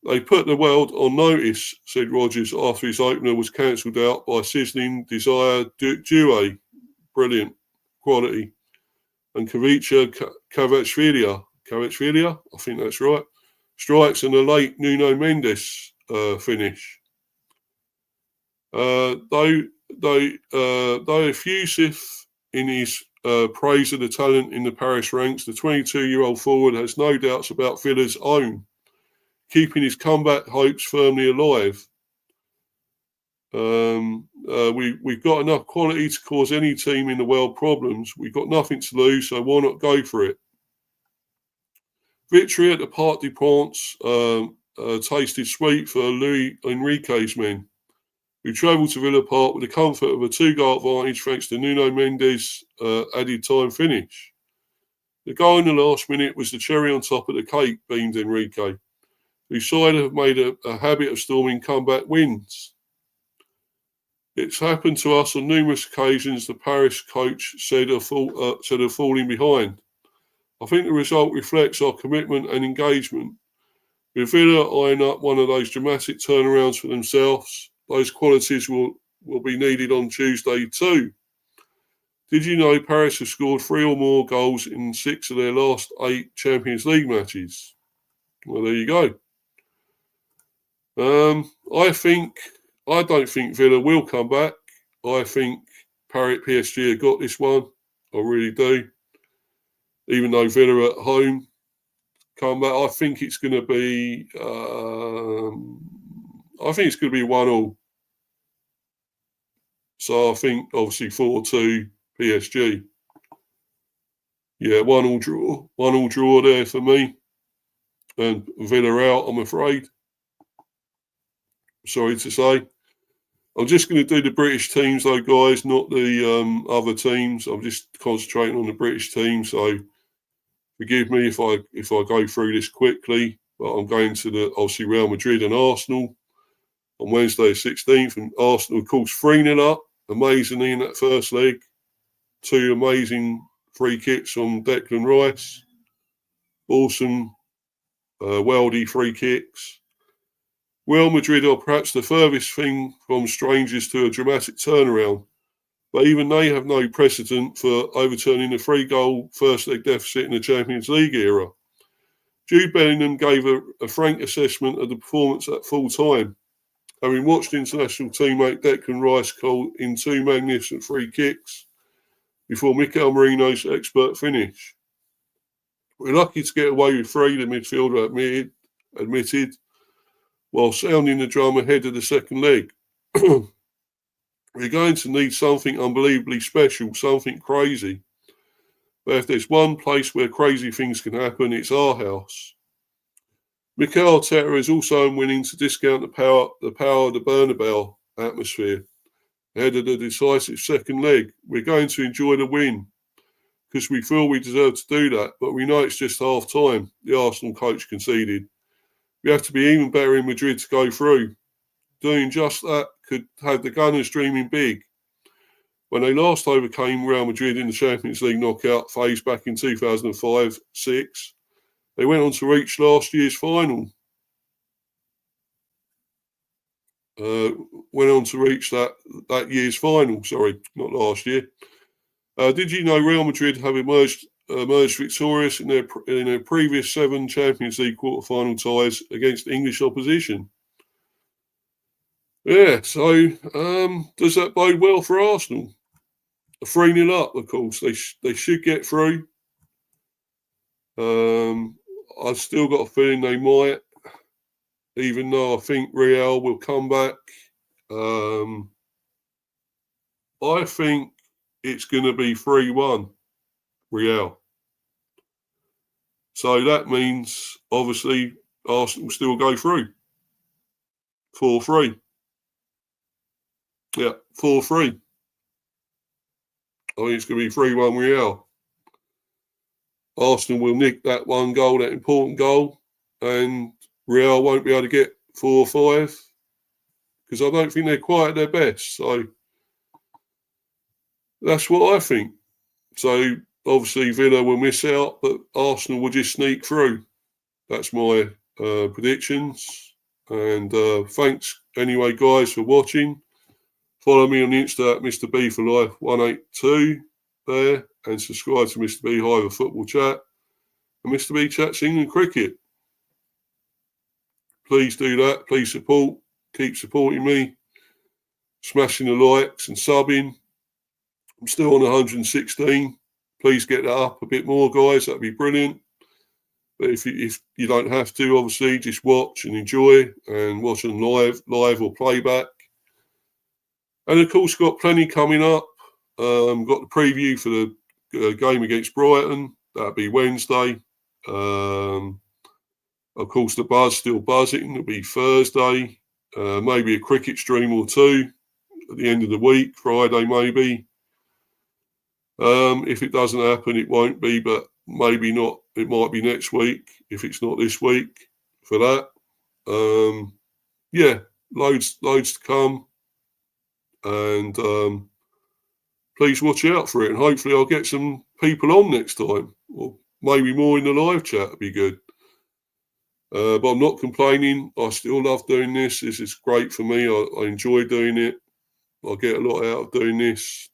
They put the world on notice, said Rogers after his opener was cancelled out by sizzling Desire Doué, brilliant quality, and Kavica Kvaratskhelia, I think that's right, strikes and a late Nuno Mendes finish. Though effusive in his praise of the talent in the Paris ranks, the 22-year-old forward has no doubts about Villa's own, keeping his comeback hopes firmly alive. We've got enough quality to cause any team in the world problems. We've got nothing to lose, so why not go for it? Victory at the Parc des Princes tasted sweet for Luis Enrique's men, who travelled to Villa Park with the comfort of a 2-goal advantage thanks to Nuno Mendes' added time finish. The goal in the last minute was the cherry on top of the cake, beamed Enrique, whose side have made a habit of storming comeback wins. It's happened to us on numerous occasions, the Paris coach said of falling behind. I think the result reflects our commitment and engagement. With Villa eyeing up one of those dramatic turnarounds for themselves, those qualities will be needed on Tuesday too. Did you know Paris have scored 3 or more goals in 6 of their last 8 Champions League matches? Well, there you go. I don't think Villa will come back. I think PSG have got this one. I really do. Even though Villa at home come back, I think it's going to be. I think it's going to be 1-1. So I think obviously 4-2 PSG. Yeah, 1-1 draw. 1-1 draw there for me. And Villa out, I'm afraid. Sorry to say. I'm just going to do the British teams though, guys, not the other teams. I'm just concentrating on the British team. So forgive me if I go through this quickly. But I'm going to obviously Real Madrid and Arsenal on Wednesday the 16th. And Arsenal, of course, 3-0 up, amazingly, in that first leg. 2 amazing free kicks from Declan Rice. Awesome, worldy free kicks. Real Madrid are perhaps the furthest thing from strangers to a dramatic turnaround, but even they have no precedent for overturning a 3-goal first-leg deficit in the Champions League era. Jude Bellingham gave a frank assessment of the performance at full time, having watched international teammate Declan Rice call in 2 magnificent free kicks before Mikel Merino's expert finish. We're lucky to get away with 3, the midfielder admitted, while sounding the drum ahead of the second leg. We're going to need something unbelievably special, something crazy. But if there's one place where crazy things can happen, it's our house. Mikel Arteta is also unwilling to discount the power of the Bernabeu atmosphere. Ahead of the decisive second leg, we're going to enjoy the win because we feel we deserve to do that, but we know it's just half time, the Arsenal coach conceded. We have to be even better in Madrid to go through. Doing just that could have the Gunners dreaming big. When they last overcame Real Madrid in the Champions League knockout phase back in 2005-06, they went on to reach last year's final. Went on to reach that year's final, sorry, not last year. Did you know Real Madrid have emerged victorious in their previous 7 Champions League quarter-final ties against English opposition? Yeah, so does that bode well for Arsenal? 3-0 up, of course. They should get through. I've still got a feeling they might, even though I think Real will come back. I think it's going to be 3-1 Real. So that means, obviously, Arsenal still go through. 4-3. Yeah, 4-3. I think it's going to be 3-1 Real. Arsenal will nick that one goal, that important goal, and Real won't be able to get 4 or 5 because I don't think they're quite at their best. So that's what I think. So obviously Villa will miss out, but Arsenal will just sneak through. That's my predictions. And thanks anyway, guys, for watching. Follow me on Insta at Mr. B for Life 182 there, and subscribe to Mr. B Hive Football Chat and Mr. B Chats England Cricket. Please do that. Please keep supporting me, smashing the likes and subbing. I'm still on 116. Please get that up a bit more, guys. That'd be brilliant. But if you don't have to, obviously, just watch and enjoy and watch on live or playback. And of course, got plenty coming up. Got the preview for the game against Brighton. That'll be Wednesday. Of course, the buzz still buzzing. It'll be Thursday. Maybe a cricket stream or 2 at the end of the week, Friday maybe. If it doesn't happen, it won't be, but maybe not. It might be next week if it's not this week for that. Yeah, loads to come. And please watch out for it. And hopefully I'll get some people on next time. Or maybe more in the live chat would be good. But I'm not complaining. I still love doing this. This is great for me. I enjoy doing it. I get a lot out of doing this.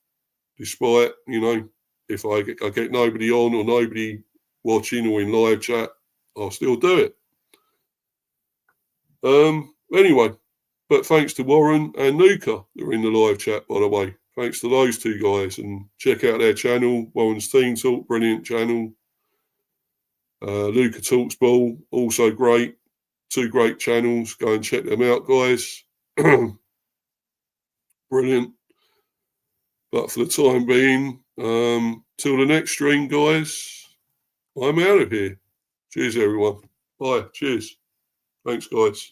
Despite, if I get nobody on or nobody watching or in live chat, I'll still do it. Anyway, but thanks to Warren and Luca that are in the live chat, by the way. Thanks to those 2 guys. And check out their channel, Warren's Team Talk, brilliant channel. Luca Talks Ball, also great. 2 great channels. Go and check them out, guys. Brilliant. But for the time being, till the next stream, guys, I'm out of here. Cheers, everyone. Bye. Cheers. Thanks, guys.